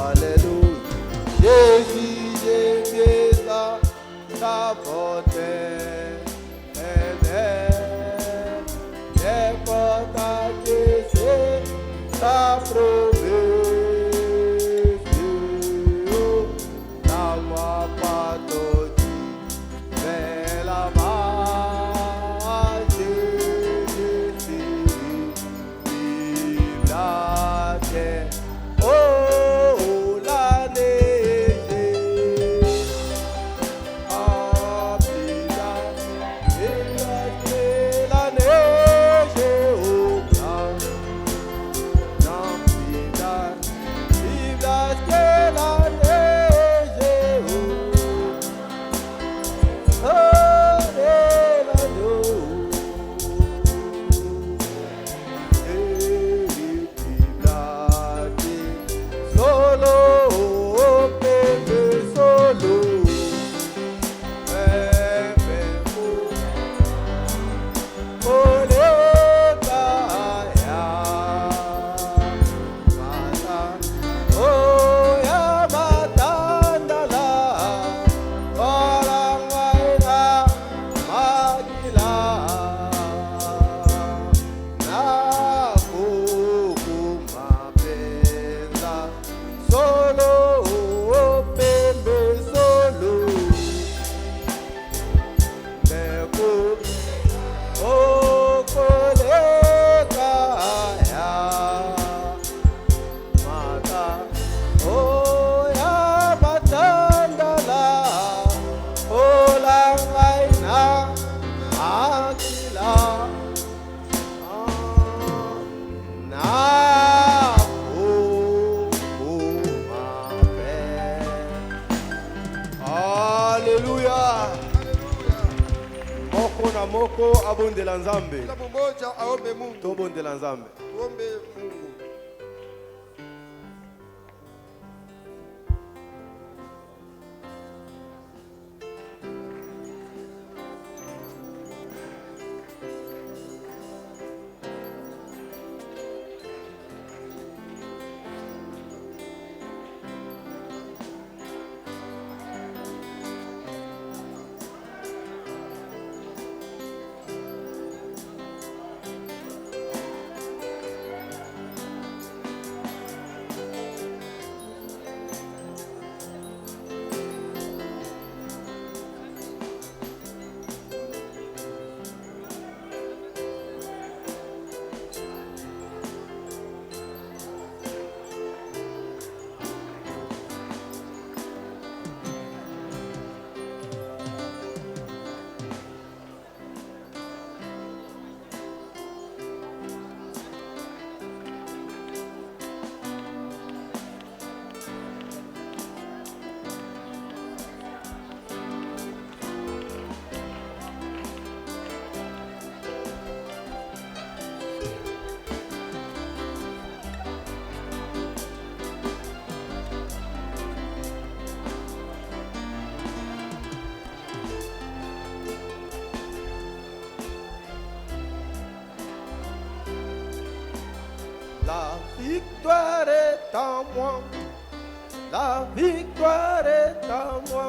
Alléluia. Jésus, Jésus, ta porte est belle. Les portes à Jésus, ta promesse. La voix pas d'autre, mais la marche de Jésus. Vive la terre. Oh, la neige. Ah, vive la neige au blanc. Non, vive la neige au oh, solo, bébé, solo. Alléluia. Moko na moko abondela nzambe. Kila mmoja aombe Mungu. Tobondela nzambe. Tuombe Mungu. La victoire est en moi. La victoire est en moi.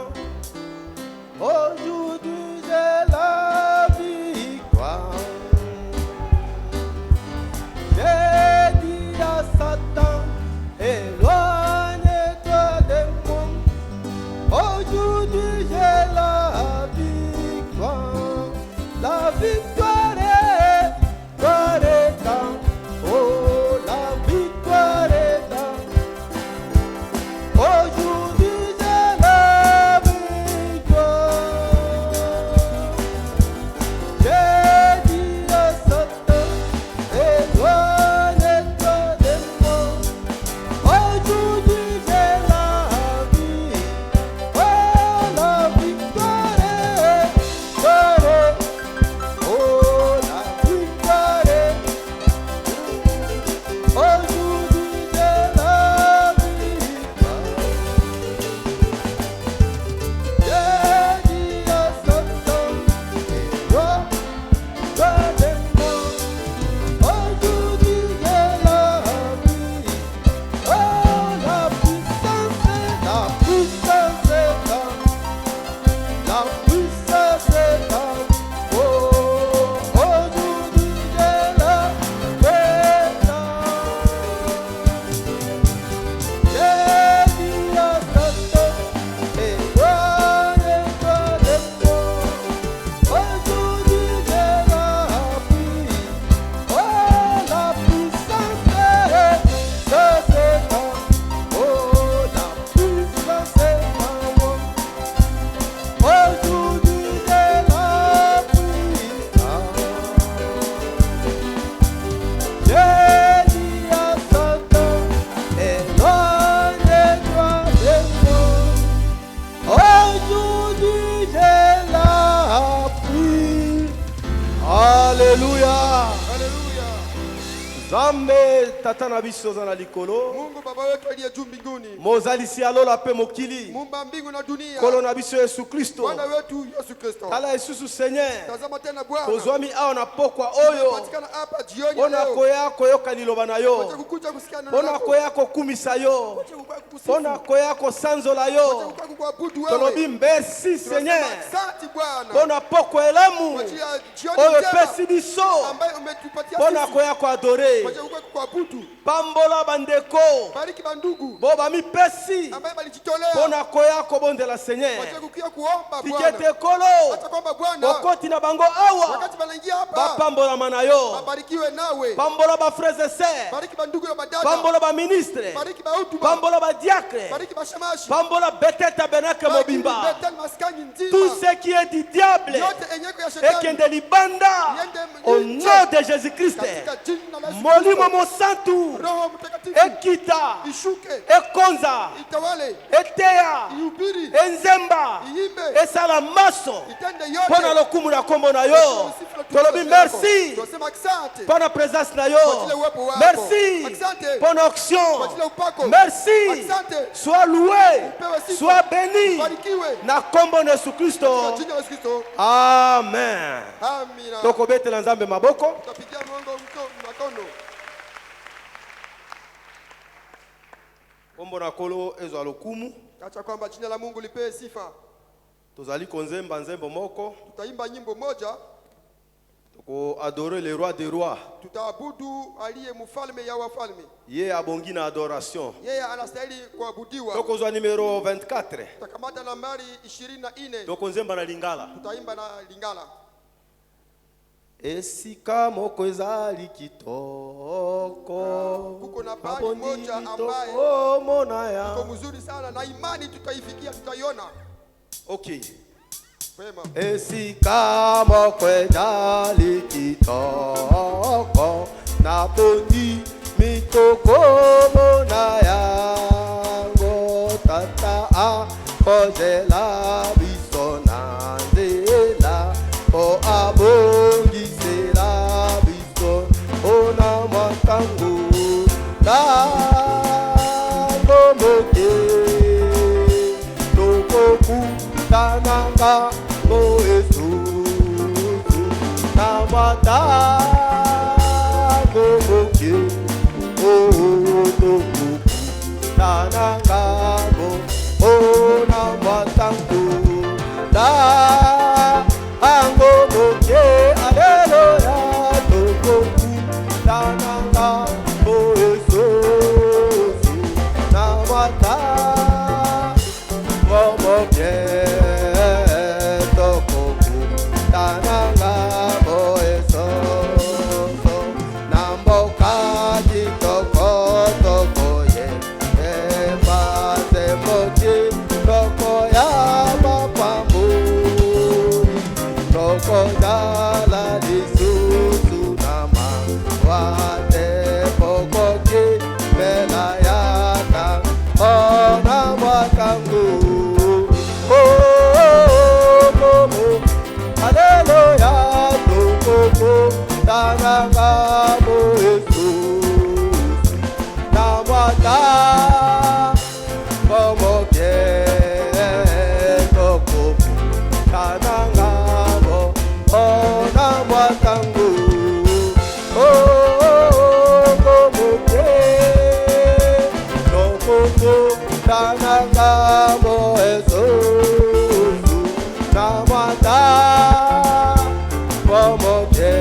Aujourd'hui j'ai la victoire. J'ai dit à Satan, éloigne-toi de moi. Aujourd'hui j'ai la victoire. La victoire est en oh, la victoire est en aujourd'hui j'ai la victoire. J'ai dit à Satan, éloigne-toi de moi. Aujourd'hui j'ai la vie. Oh, la victoire est oh, Nzambe tata na biso za na likolo. Mungu baba wetu aliye juu mbinguni. Mozalisi alola pe mokili. Muumba mbingu na dunia. Kolo na biso Yesu Kristo. Bwana wetu Yesu Kristo. Kala Yesu Seigneur. Tazama tena Bwana. Tozwami awa na pokwa oyo. Patikana hapa jioni leo. Ona koya koyoka liloba na yo. Wacha kukuja kusikia neno lako. Ona koya ko kumisa yo. Ona koya ko sanzola yo. Wacha kukuabudu wewe. Tolobi mbesi Seigneur. Asante Bwana. Ona pokwa elamu. Oyo pesi biso. Ambaye umetupatia sisi. Ona koya ko adore. Wacha kukuabudu. Pambola bandeko. Bariki bandugu. Boba mi pesi. Ambaye balijitolea. Ona koya ko bondela Seigneur. Wacha kukia kuomba Bwana. Tikete kolo. Wacha kuomba Bwana. Okoti na bango awa. Wakati banaingia hapa. Bapambola manayo. Babarikiwe nawe. Pambola ba frères et sœurs. Bariki bandugu na badada. Pambola ba ministre. Bariki ba utu. Pambola ba diacre. Bariki ba shamashi. Pambola Bethel tabernacle mobimba. Bethel maskani nzima. Tout ce qui est du diable. Yote enyeko ya shetani. Ekende libanda. Au nom de Jésus-Christ. Molimo mosantu. Roho mtakatifu. Ekita. Ishuke. Ekonza. Itawale. Eteya. Ihubiri. Enzemba. Iimbe. Esala maso. Itende yote. Pona lokumu na kombo na yo. Tolobi merci. Tunasema asante. Pona présence na yo. Merci. Asante. Pona onction. Kwa ajili ya upako. Merci. Asante. Sois loué. Upewe sifa. Sois béni. Barikiwe. Na kombo na Yesu Kristo. Kwa jina la Yesu Kristo. Amen. Amina. Tokobetela Nzambe maboko. Tutapigia Mungu mkono. Kombo na kolo ezo alokumu. Acha kwamba jina la Mungu lipewe sifa. Tozali konzemba nzembo moko. Tutaimba nyimbo moja. Toko adorer le roi des rois. Tutaabudu aliye mfalme ya wafalme. Ye abongi na adoration. Yeye anastahili kuabudiwa. Toko zwa numero 24. Tutakamata nambari 24. Toko nzemba na lingala. Tutaimba na lingala. Esika moko ezali kitoko. Kuko na bali moja ambaye monaya. Mzuri sana na imani tutaifikia, tutaiona. Okay. Pema. Esika moko ezali kitoko. Na bondi mitoko monaya. Ngo tata a kozela bisona nzela. O abongi sela biso ona matangu la momoke tokoku tananga mo Yesu na mata momoke o tokoku tananga mo ona matangu la ango moke aleluya tokoku tananga mo Yesu na mata momoke tokoku tananga mo Yesu na mboka jitoko toko ye epate moke toko ya mapambu toko dala lisusu nama wate pokoke mela yaka ona mwakangu momo aleluya toko tananga mo Yesu na mwata momoke toko tananga mo ona mwatangu momoke toko tananga mo Yesu na mwata momoke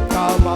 Kama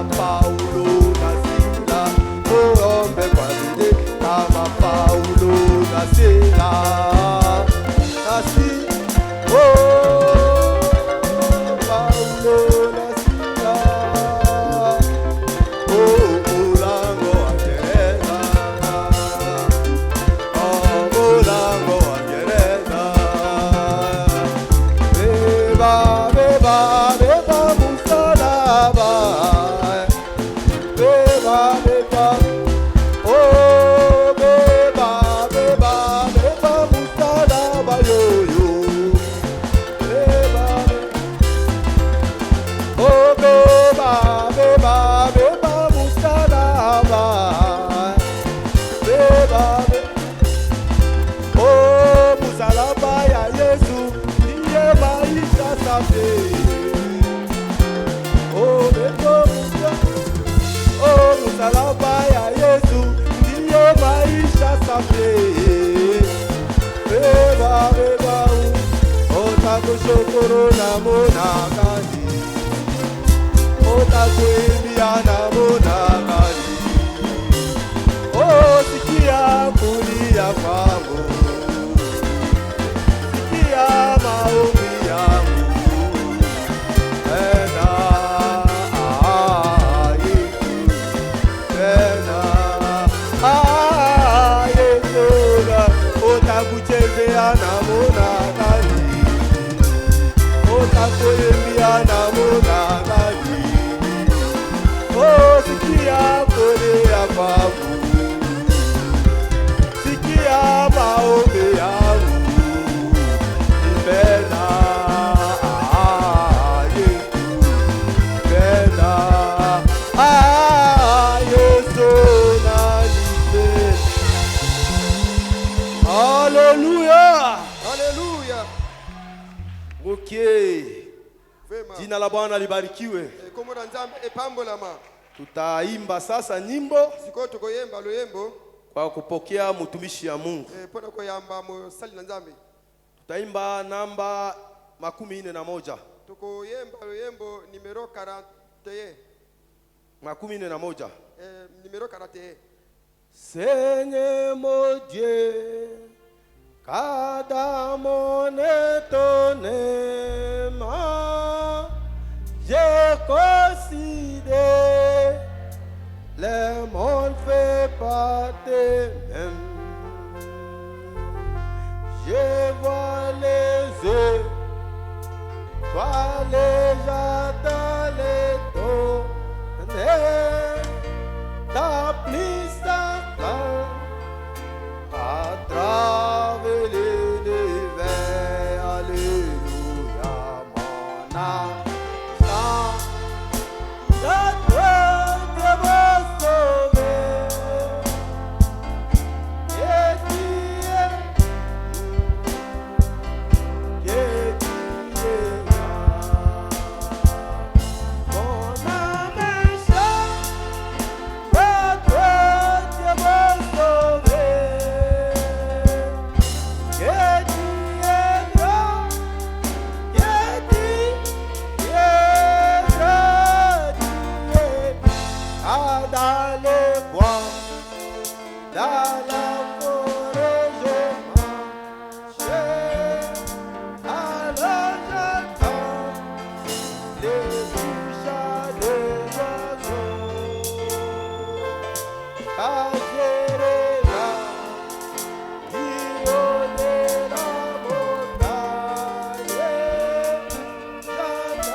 Otakushukuru namuna gani, otakuimbia namuna gani. Oh, sikia kulia kwangu, sikia maombi yangu. Tena Yesu, tena Yesu, otakuchezea namuna gani, otakuimbia namuna gani. Oh, sikia kulia kwangu, sikia maombi yangu. Tena Yesu, tena Yesu nanipenda. Hallelujah. Haleluya. Okay. Vema. Jina la Bwana libarikiwe. Kombo na Nzambe epambolama. Tutaimba sasa nyimbo Siko tukoyemba loyembo. kwa kupokea mtumishi ya Mungu. Pona koyamba mo sali na Nzambe. Tutaimba namba 41. Tukoyemba loyembo numero 41. 41. Numero 41. Seigneur mon Dieu, cada mon étonnement, j'ai considéré le monde fait pas de même. Je vois les yeux, vois les gens dans les dos, ta plus à travers l'univers. Alléluia, mon âme de toi, Dieu m'a sauvé. Et tu es là. Mon âme chante de toi, Dieu m'a sauvé. Et tu es là. Dans les bois, dans la forêt, je marchais. Alors j'entends les bouches des oiseaux. Quand j'irai là, de la montagne, j'entends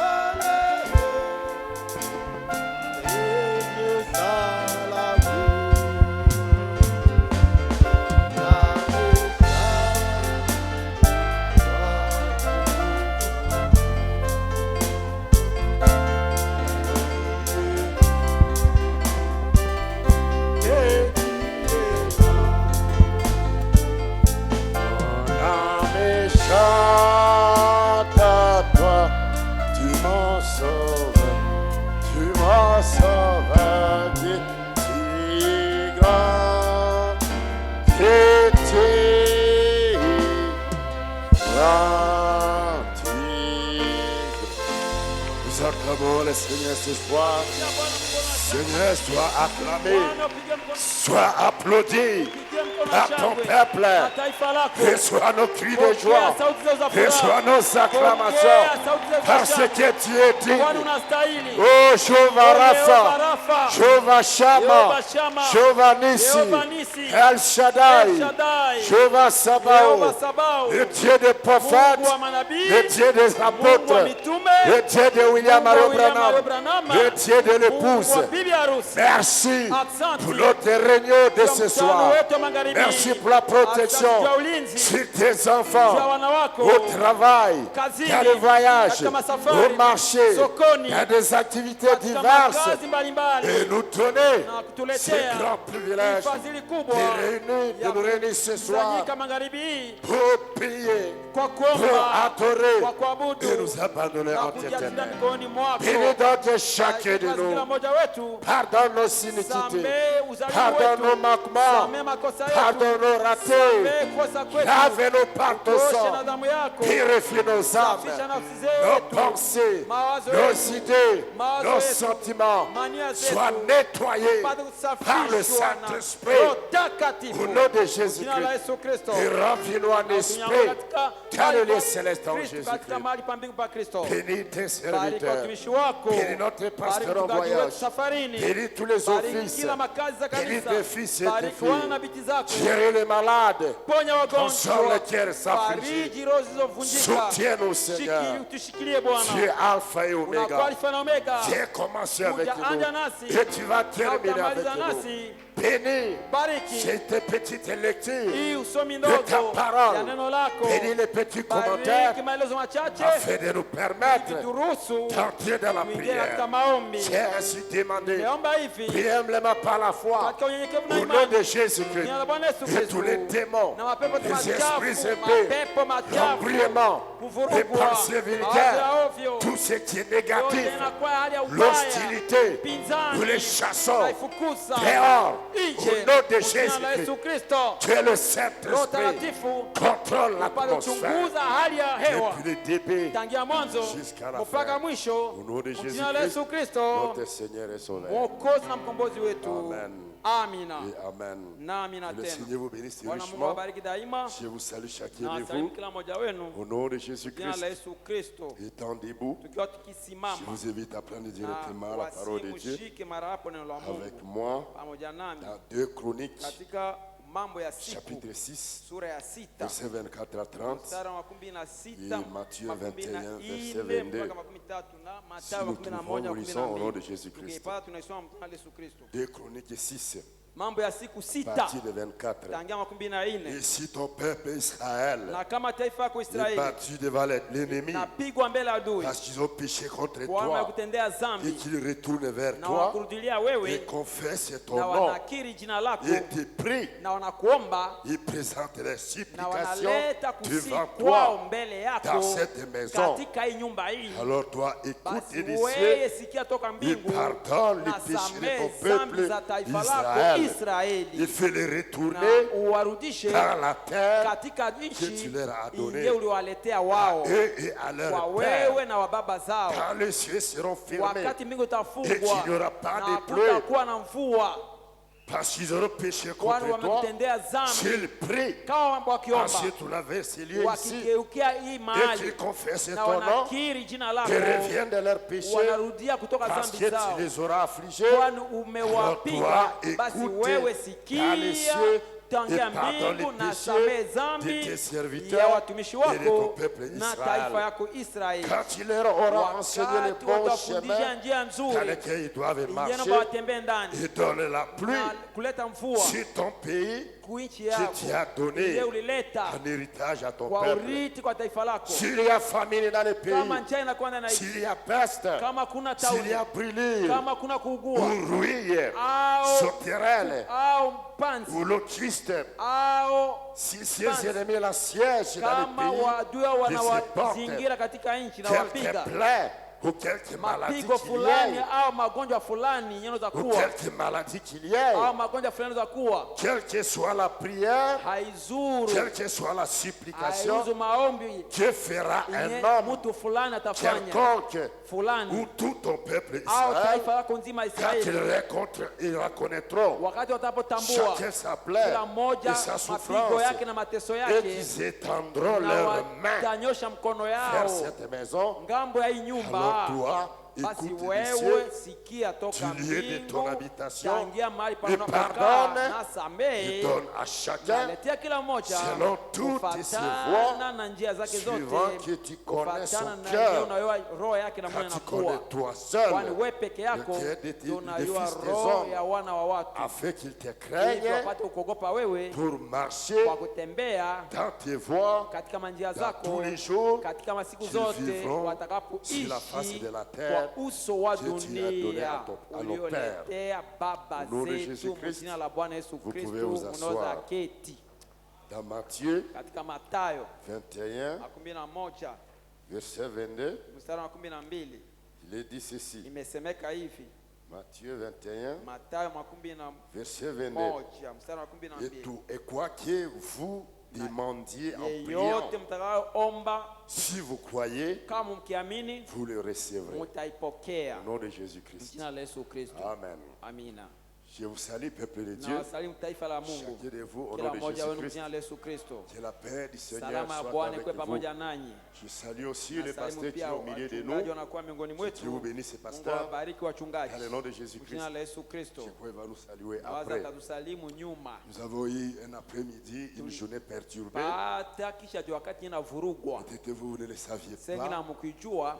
Nous acclamons le Seigneur ce soir. Seigneur, sois acclamé, sois applaudi par ton peuple. Reçois nos cris de joie, reçois nos acclamations, parce que tu es digne. Oh, Jéhovah Rapha, Jéhovah Shammah, Jéhovah Nissi, El Shaddai, Jéhovah Sabaoth, le Dieu des prophètes, le Dieu des apôtres, le Dieu de William Branham, le Dieu de l'épouse. Merci pour notre réunion de ce soir. Merci pour la protection sur tes enfants, au travail, dans le voyage, au marché, dans des activités activités katika diverses makazi mbalimbali et nous donner na ce kutuletea grand privilège fadhili kubwa de nous réunir ce soir kusanyika magharibi hii pour prier, kwa pour kuomba, adorer kwa kuabudu et nous abandonner na en tes kujiachilia ténèbres. mikononi mwako. Bénis donc chacun de Basi kila nous. mmoja wetu Pardonne nos iniquités. samehe uzalimu Pardonne nos wetu, manquements. samehe makosa yetu, Pardonne nos ratés. samehe kosa kwetu, Lave-nous par ton toshe sang. na damu yako, Purifie nos safisha âmes, nafsi nos zetu, pensées, mawazo nos yetu, idées, mawazo nos yetu, sentiments mania zetu, soient nettoyés pate par le kusafishwa na Saint-Esprit Roho Takatifu. au nom de Jina la Jésus-Christ. Yesu Kristo. Et remplis-nous en Tunyama esprit katika dans le hali lieu pa céleste en Kristo, katika Jésus-Christ. mahali pa mbingu pa Kristo. Bénis tes Bariki serviteurs. watumishi wako, Bénis notre pasteur bariki en mchungaji wetu voyage. safarini, Bénis tous les bariki offices. kila makazi za Bénis kanisa, tes fils et tes bariki wana na filles. binti zako, Gérez les malades. ponya Console wagonjwa, les cœurs affligés. fariji roho zilizovunjika, Soutiens-nous, Seigneur. tushikilie Bwana. Tu es Alpha et Unakuwa Omega. Alfa na Omega, Tu as commencé avec kuja anja nous. nasi Et tu vas na terminer avec utamaliza nous. nasi. Bénis Bariki ces petites lectures hii usomi de ta ndogo ya parole. neno lako, Bénis les petits commentaires bariki maelezo machache, afin de nous permettre turuhusu d'entrer dans la tuingie katika prière. maombi. J'ai ainsi demandé. Nimeomba hivi Prie humblement par la foi. katika unyenyekevu na Au nom de imani, Jésus-Christ. jina la Bwana Yesu Et tous les Kristo, démons, na mapepo les machafu, esprits épais, mapepo machafu, l'embrièment, les kuvurugwa, pensées mawazo vulgaires, ya ovyo, tout ce qui est yote négatif, inakuwa hali ya ubaya, l'hostilité, pinzani, nous les chassons tunaifukuza dehors. nje Au nom de kwa jina la Jésus-Christ. Yesu Kristo. Tu es le Roho Saint-Esprit. Takatifu Contrôle upate l'atmosphère. kuchunguza hali ya hewa Depuis le début, tangia mwanzo jusqu'à la mpaka fin. mwisho, Au nom de kwa jina la Yesu Jésus-Christ, Kristo, notre Seigneur et Sauveur. Mwokozi na mkombozi wetu. Amen. Amina Et Amen. na amina Que le tena. Seigneur vous bénisse Bwana Mungu richement. awabariki daima Je vous salue chacun na de wasalimu vous. kila mmoja wenu Au nom de jina Jésus-Christ, la Yesu Kristo. étant debout, Tukiwa je tukisimama vous invite à prendre na directement la parole de Dieu wasimushike mara hapo neno la Mungu avec moi pamoja nami dans 2 Chroniques, katika Mambo ya Siku chapitre 6, sura ya 6 versets 24 à 30. mstari wa 16 Et Matthieu 21, verset 24 22. mpaka 13 na Si Mathayo nous trouvons, nous lisons au nom de 11 Jésus-Christ. tukiipata tunaisoma mtana Yesu Kristo. 2 Chroniques 6, Mambo ya Siku 6 partie de 24. tangia Et 24. si ton peuple Israël Na kama taifa yako est Israeli battu devant l'ennemi, napigwa mbele ya adui parce qu'ils ont péché contre kwa maana ya toi, kutendea et dhambi qu'ils retournent vers na toi wakurudilia et wewe confessent ton na nom, wanakiri jina lako et te prient, na wanakuomba ils présentent les na supplications wanaleta kusihi devant kwao toi mbele dans yako cette maison. katika hii nyumba hii. Alors toi, écoute Basi des wewe cieux sikia toka et mbingu pardonne na les péchés de samehe ton dhambi peuple za taifa lako Israël. Israeli Et fais-les na retourner uwarudishe dans la terre katika que nchi tu leur as donnée, ile uliwaletea à wao eux et à kwa leur père. wewe na wa baba zao, Quand les cieux seront fermés, wakati mbingu et itafungwa qu'il n'y aura pas na de pluie, hakutakuwa na mvua, parce qu'ils auront péché kwani contre toi, wamekutendea dhambi. s'ils prient, Kama mambo wakiomba ensuite on a versé lieu ici, wakigeukia hii et mahali qu'ils confessent na ton nom, wanakiri jina lako, qu'ils reviennent de leurs péchés, wanarudia kutoka parce dhambi que zao, tu les auras affligés. kwani Alors umewapiga. toi, Basi écoute wewe dans les sikia cieux et tangia pardonne les mbingu na péchés samehe de dhambi tes ya serviteurs watumishi et de ton wako peuple na Israël. taifa yako Israeli. Quand il leur aura enseigné le Wakati bon watafundisha chemin njia dans nzuri lequel ils doivent ingine marcher, kwamba watembee ndani et donne la pluie na kuleta mvua sur ton pays kuinchi que yako tu as donné ile ulileta en héritage à ton kwa peuple. urithi kwa taifa lako. S'il y a famine dans le pays, Kama njaa inakwenda na s'il y a peste, kama kuna s'il tauni, y a brûlure, kama kuna kuugua ou rouille, au sauterelle, au panzi ou lociste, au si ces ennemis la siègent dans kama le pays, wadui qu'ils se portent wanawazingira katika nchi na quelque wapiga plaie ou quelque maladie mapigo qu'il y fulani ait, au magonjwa fulani yanaweza ou kuwa quelque maladie qu'il y ait, au magonjwa fulani yanaweza kuwa, quelle que soit la prière, haizuru quelle que soit la supplication, haiuzu maombi que fera yenye un homme mtu fulani atafanya quelconque fulani ou tout ton peuple au Israël, taifa lako nzima quand Israeli, ils reconnaîtront wakati watapotambua chacun sa plaie kila mmoja et sa mapigo souffrance, yake na mateso et yake, qu'ils étendront na leurs mains watanyosha mkono vers yao cette maison, ngambo ya hii nyumba. alors toi, Basi écoute wewe cieux, sikia toka du lieu de ton mbingu, habitation, tangia mahali et panapokaa pardonne, na et samehe, donne à chacun naletea kila mmoja selon toutes ses kufatana voies, na njia zake zote, suivant que tu connais son kufatana na cœur, yeye unayua roho yake na car moyo tu anakuwa, connais toi seul, kwani wewe peke yako le cœur des ndio unayua fils des roho hommes, ya wana wa watu, afin qu'ils te ili craignent wapate kuogopa wewe pour marcher kwa kutembea dans tes voies katika manjia dans zako tous les jours katika masiku qu'ils zote vivront watakapoishi sur la face de la terre. kwa terre uso wa que tu as donné dunia à nos ulioletea baba Au nom de zetu Jésus-Christ, mjina la Bwana Yesu vous Kristo, pouvez vous asseoir. unaweza keti. Dans Matthieu Katika Mathayo 21, 11 verset 22, mstari wa 12 il est dit ceci. imesemeka hivi. Matthieu 21, Mathayo verset 22. 11 mstari wa Et quoi que vous demandiez en yeyote priant, mtakayoomba si vous croyez, kama mkiamini vous le recevrez. mtaipokea. Au nom de Jésus-Christ. Jina la Yesu Kristo. Amen. Amina. Je vous salue, peuple de Na Dieu. wasalimu taifa la Mungu. Chacun de vous, au Kila nom de mmoja wenu Jésus-Christ. jina la Yesu Kristo. Que la paix du Seigneur Salama ya soit Bwana avec ikuwe vous. pamoja nanyi. Je salue aussi le Nasalimu pasteur qui est pia au milieu de wachungaji nous. wanakuwa miongoni Que Dieu vous mwetu. bénisse, Mungu pasteur. awabariki wachungaji. Dans le nom de Jésus-Christ. Jina la Yesu Kristo. Je crois qu'il va nous saluer Nawaza après. atatusalimu nyuma. Nous avons eu un après-midi, une journée perturbée. Baada kisha jua wakati inavurugwa. Peut-être que vous ne le saviez Sengine pas. mkijua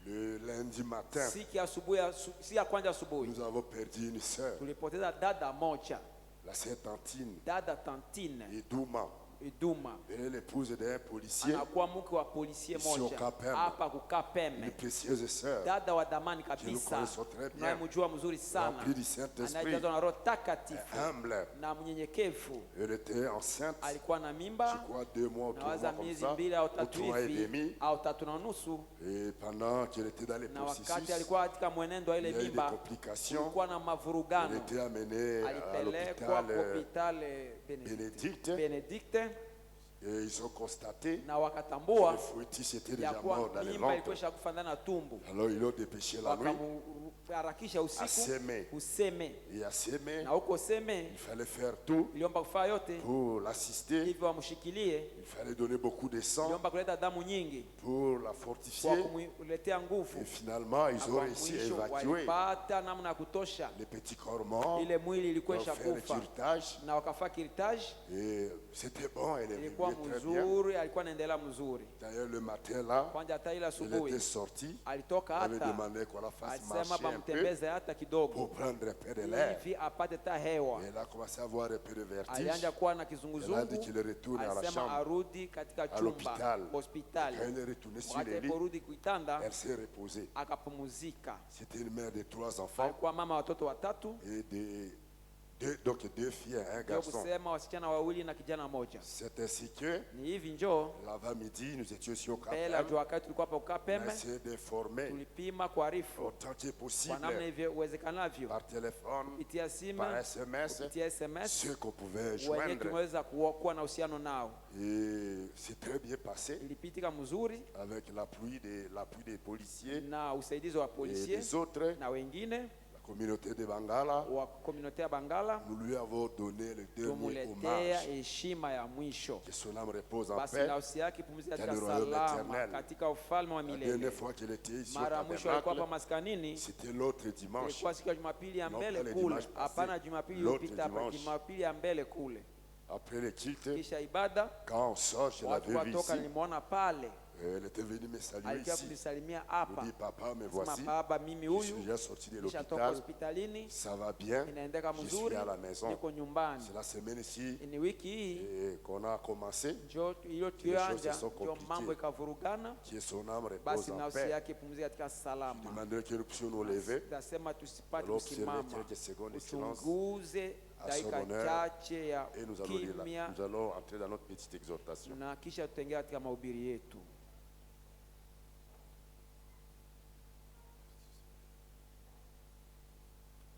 Le lundi matin, siku ya asubuhi si ya kwanza asubuhi nous avons perdu une sœur, tulipoteza dada moja, la sœur Tantine dada Tantine Iduma. Iduma. Elle est l'épouse d'un policier, Anakuwa mke wa polisie Ici au moja Kapeme. hapa une Kukapeme. précieuse sœur, Dada wa damani que nous kabisa, connaissons très bien, tunayemjua mzuri sana, remplie du Saint-Esprit, anayejazwa na Roho Takatifu humble. na mnyenyekevu. Elle était enceinte, Alikuwa na je mimba crois 2 mois ou 3 mois nawaza comme miezi ça, 2 au ou 3 3 et hivi demi. au 3 na nusu, Et pendant qu'elle était dans les na wakati processus, alikuwa katika mwenendo wa il y ile a eu des mimba complications. kulikuwa na Elle mavurugano. était amenée à Alipelekwa l'hôpital hospital Bénédicte. Benedicte Et ils ont constaté na que wakatambua le fœtus était ya déjà kuwa mort dans le mimba ventre. ilikwisha kufa ndani ya tumbu. Alors ils l'ont dépêché la nuit Wakamuharakisha usiku Aseme. useme, et à s'aimer. na huko seme Il fallait faire tout iliomba kufaa yote pour l'assister. hivyo wamshikilie, Il fallait donner beaucoup de sang iliomba kuleta damu nyingi pour la kwa fortifier. kumletea Et nguvu. finalement, ils Na ont kwa réussi à mwisho évacuer walipata namna ya kutosha les petits corps morts. ile mwili Ils ilikuwa ont isha fait le kufa, curetage. na wakafaa kiritaji. Et c'était bon, elle est Ilikuwa venue très bien. mzuri, alikuwa anaendelea mzuri. D'ailleurs, le matin là, Kwanza hata ile elle asubuhi était sortie. alitoka Elle avait hata demandé qu'on la fasse alisema marcher un peu bamtembeze hata pour kidogo prendre un peu de l'air. hivi apate ta hewa. Et elle a commencé à avoir un peu de vertige. Alianja kuwa na Elle a dit kizunguzungu, qu'il retourne à la alisema chambre. arudi katika chumba l'hôpital. hospitali. Quand elle est retournée sur Wakati le lit, aliporudi kuitanda elle s'est reposée. akapumzika. C'était une mère de 3 enfants Alikuwa mama watoto watatu, et donc 2 filles et un ndio garçon. kusema wasichana wawili na kijana moja. C'est ainsi que Ni hivi njoo l'avant-midi, nous étions sur mbele ya Kapem. jua, wakati tulikuwa hapa On a Ukapeme, essayé d'informer tulipima kuarifu autant que kwa namna possible hivyo uwezekanavyo par téléphone, kupitia simu, par SMS, kupitia SMS ceux qu'on pouvait wenye joindre. tumeweza kuwa na uhusiano nao. Et c'est très bien passé Ilipitika mzuri avec l'appui des policiers na usaidizi wa et polisie des autres, na wengine la communauté de Bangala. wa komunote ya Bangala. Nous lui avons donné le dernier Tumuletea hommage. heshima ya mwisho. Que son âme repose en Basi paix. nafsi yake pumzika Dans katika le royaume salama éternel. katika ufalme wa La dernière milele. fois qu'elle était ici au Mara ya mwisho alikuwa hapa tabernacle, maskanini, c'était l'autre dimanche. ilikuwa siku ya Jumapili ya Non, mbele pas le kule, dimanche passé. hapana Jumapili L'autre iliyopita, hapa dimanche. Jumapili ya mbele kule. Après le culte, Kisha ibada, quand on sort, je watu l'avais vue watoka, ici. nilimwona pale, Elle était venue me saluer alikuwa ici. kunisalimia Elle hapa, me dit, papa, me sema voici. baba, mimi Je suis huyu déjà sorti de kisha toka l'hôpital. hospitalini, Ça va bien. inaendeka Je suis mzuri, à la maison. niko nyumbani. C'est la semaine ici Ni wiki hii qu'on a commencé. njo hiyo tuyoanja, sont ndio compliquées. mambo ikavurugana. Que son âme repose Basi en nafsi paix. yake pumzika katika Je salama. demanderai que nous puissions nous lever. Tasema tusipate Alors, observer kusimama, quelques secondes de silence uchunguze à son dakika honneur. chache ya Et nous allons, kimya, nous allons entrer dans notre petite exhortation. na kisha tutengea katika mahubiri yetu.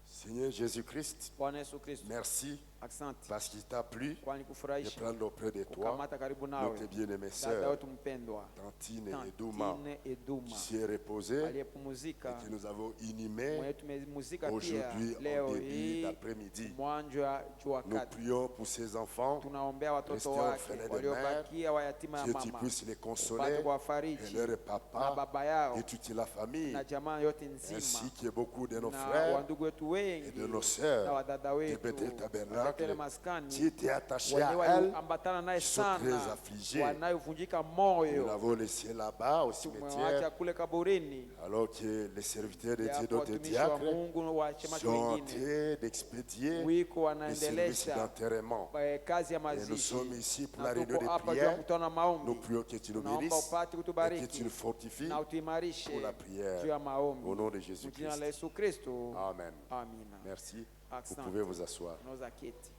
Seigneur Jésus-Christ, Bwana Yesu Kristo, merci asante parce qu'il t'a plu kwani de kufurahisha prendre auprès de toi kukamata karibu nawe notre bien-aimée dada sœur, wetu mpendwa Tantine Eduma, Tantine Eduma qui s'est reposée aliyepumzika, et que nous avons inhumé mwenye tumemuzika pia aujourd'hui leo en début hii d'après-midi. mwanjo wa jua Nous kati. prions pour ces enfants, Tunaombea watoto Restez wake orphelins de waliobakia wayatima ya que tu mama, puisses les upate consoler, et kuwafariji leur na papa baba yao et toute la famille, na jamaa yote nzima ainsi que beaucoup de nos na frères wandugu wetu et wengi de nos na sœurs wadada de wetu Bethel katika Tabernacle katika ile qui maskani étaient attachés wenye à elle, walioambatana naye qui sont très sana, affligés. wanayovunjika Nous moyo, l'avons laissé là-bas au tumewaacha cimetière, kule kaburini. alors que les serviteurs de Dieu, Yapo d'autres watumishi wa diacres, Mungu wa chama sont en wengine train d'expédier wiko les services wanaendelesha d'enterrement. kazi ya Et nous mazishi, sommes ici pour na la réunion tuko de hapa juu ya prière. mkutano wa Nous maombi. prions que tu nous Tunaomba bénisses upate et que kutubariki tu nous fortifies na utuimarishe pour la prière. juu ya maombi. Au nom de Kwa jina la Jésus-Christ. Yesu Kristo, Amen. amina. Merci. Vous Asante. pouvez vous asseoir. Unaweza keti.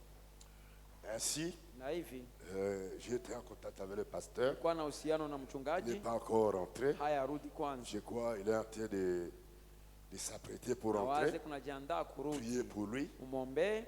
Ainsi, Na hivi j'ai été en contact avec le pasteur. kwa na uhusiano na Il n'est mchungaji, pas encore rentré. haya arudi kwanza. Je crois qu'il est en train de s'apprêter pour Nawaze rentrer. kunajiandaa kurudi. Priez pour lui. Umwombee.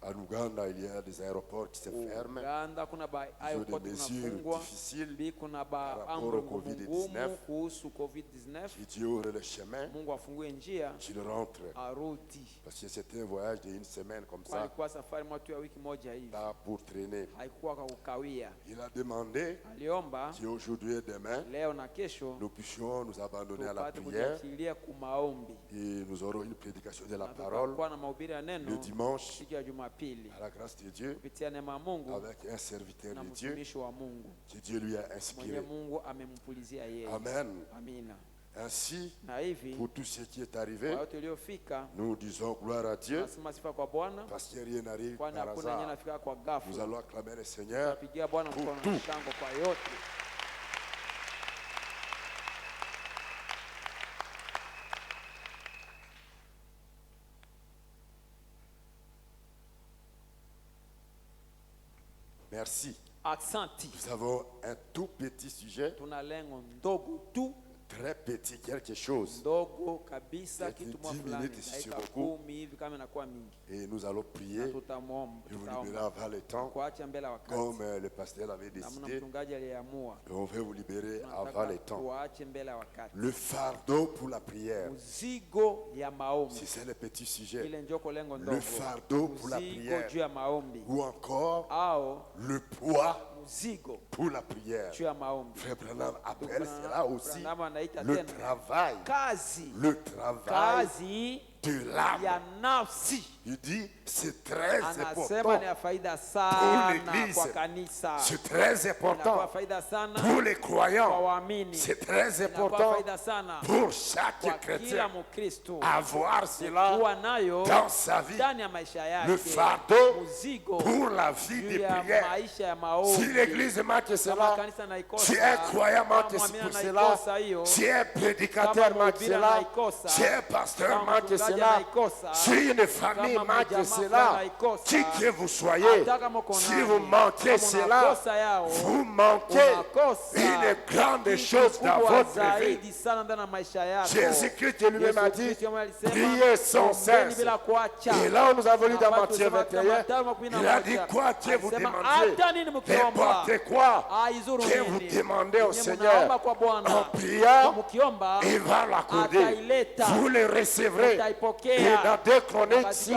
En Ouganda, il y a des aéroports qui se ferment. Uganda kuna Ils ont des airport mesures kunafungwa. difficiles Bi kuna par rapport amri au ngumu COVID-19. kuhusu COVID-19. Que Dieu ouvre le chemin, Mungu afungue njia qu'il rentre. arudi. Parce que c'était un voyage d'une semaine comme Kwa ça, ilikuwa safari mwatu ya wiki moja hivi, pas pour traîner. haikuwa kwa kukawia. Il a demandé Aliomba qu'aujourd'hui et demain, leo na kesho nous puissions nous abandonner à la tupate prière kujiachilia kumaombi, et nous aurons une prédication de la na parole tutakuwa na mahubiri ya le neno dimanche siku ya Jumapili à la grâce de Dieu kupitia neema ya Mungu avec un serviteur na de Dieu mtumishi wa Mungu que Dieu lui a mwenye inspiré. Mungu amempulizia yeye. Amen. Amina. Ainsi, Na hivi pour tout ce qui est kwa arrivé, yote iliyofika, nous disons gloire à Dieu nasema sifa kwa Bwana, parce que rien n'arrive kwani par hakuna yenye hasard. nafika kwa Nous ghafla. allons acclamer le Seigneur. Pigia Bwana pour mkono na tout. shangwe kwa yote. Merci. Aksanti. Nous avons un tout petit sujet, Tuna lengo ndogo tu, très petit, quelque chose. ndogo kabisa, Peut-être kitu mwa 10 fulani, minutes si c'est dakika beaucoup. 10 hivi kama inakuwa mingi. Et nous allons Na prier tutamwomba, et vous tutaomba libérer avant le temps, kuacha mbele ya wakati, comme le pasteur l'avait namna décidé. mchungaji aliyeamua. Et on veut vous libérer avant Tunataka le temps. tuache mbele ya wakati. Le fardeau pour la prière. Mzigo ya maombi, Si c'est le petit sujet. ile njoko lengo Le ndogo. fardeau pour la Mzigo prière. juu ya maombi, Ou encore au le poids mzigo pour la prière. juu ya maombi. Frère Branham appelle cela aussi Branham anaita le tena travail. kazi, Le travail kazi de l'âme. ya nafsi. Il dit c'est très Anasema important ni ya faida sana l'église. kwa kanisa, C'est très inakuwa important faida sana pour les kwa croyants. waamini, C'est très inakuwa important faida sana pour chaque kwa kila chrétien. Mkristo Avoir cela kuwa nayo dans sa vie. ndani ya maisha Le yake, fardeau mzigo pour la vie juu de ya prière. maisha ya Si maombi. l'église manque Kama cela, kanisa naikosa, si un croyant kama manque mwamini pour cela, anaikosa hiyo, si un prédicateur kama manque mhubiri cela, anaikosa, si un pasteur kama manque mchungaji cela, anaikosa, si une famille kama manque mjamaa cela, anaikosa, qui que vous soyez, hata kama uko si nani, vous manquez kama cela, unakosa yao, vous manquez unakosa une grande kitu chose dans kubwa votre vie. zaidi sana ndani ya maisha yako. Jésus-Christ lui-même a dit, Yesu Kristo alisema, priez sans ombeni cesse. bila kuacha. Et là, nous avons lu dans Hapa Matthieu tusema katika 21, Mathayo 11, il a dit quoi que vous alisema, demandiez, hata nini mkiomba, n'importe quoi aizuru que vous nini, demandez au yenye Seigneur mnaomba kwa Bwana, en priant, mkiomba il va l'accorder. ataileta, Vous le recevrez. utaipokea. Et dans 2 Chroniques 6,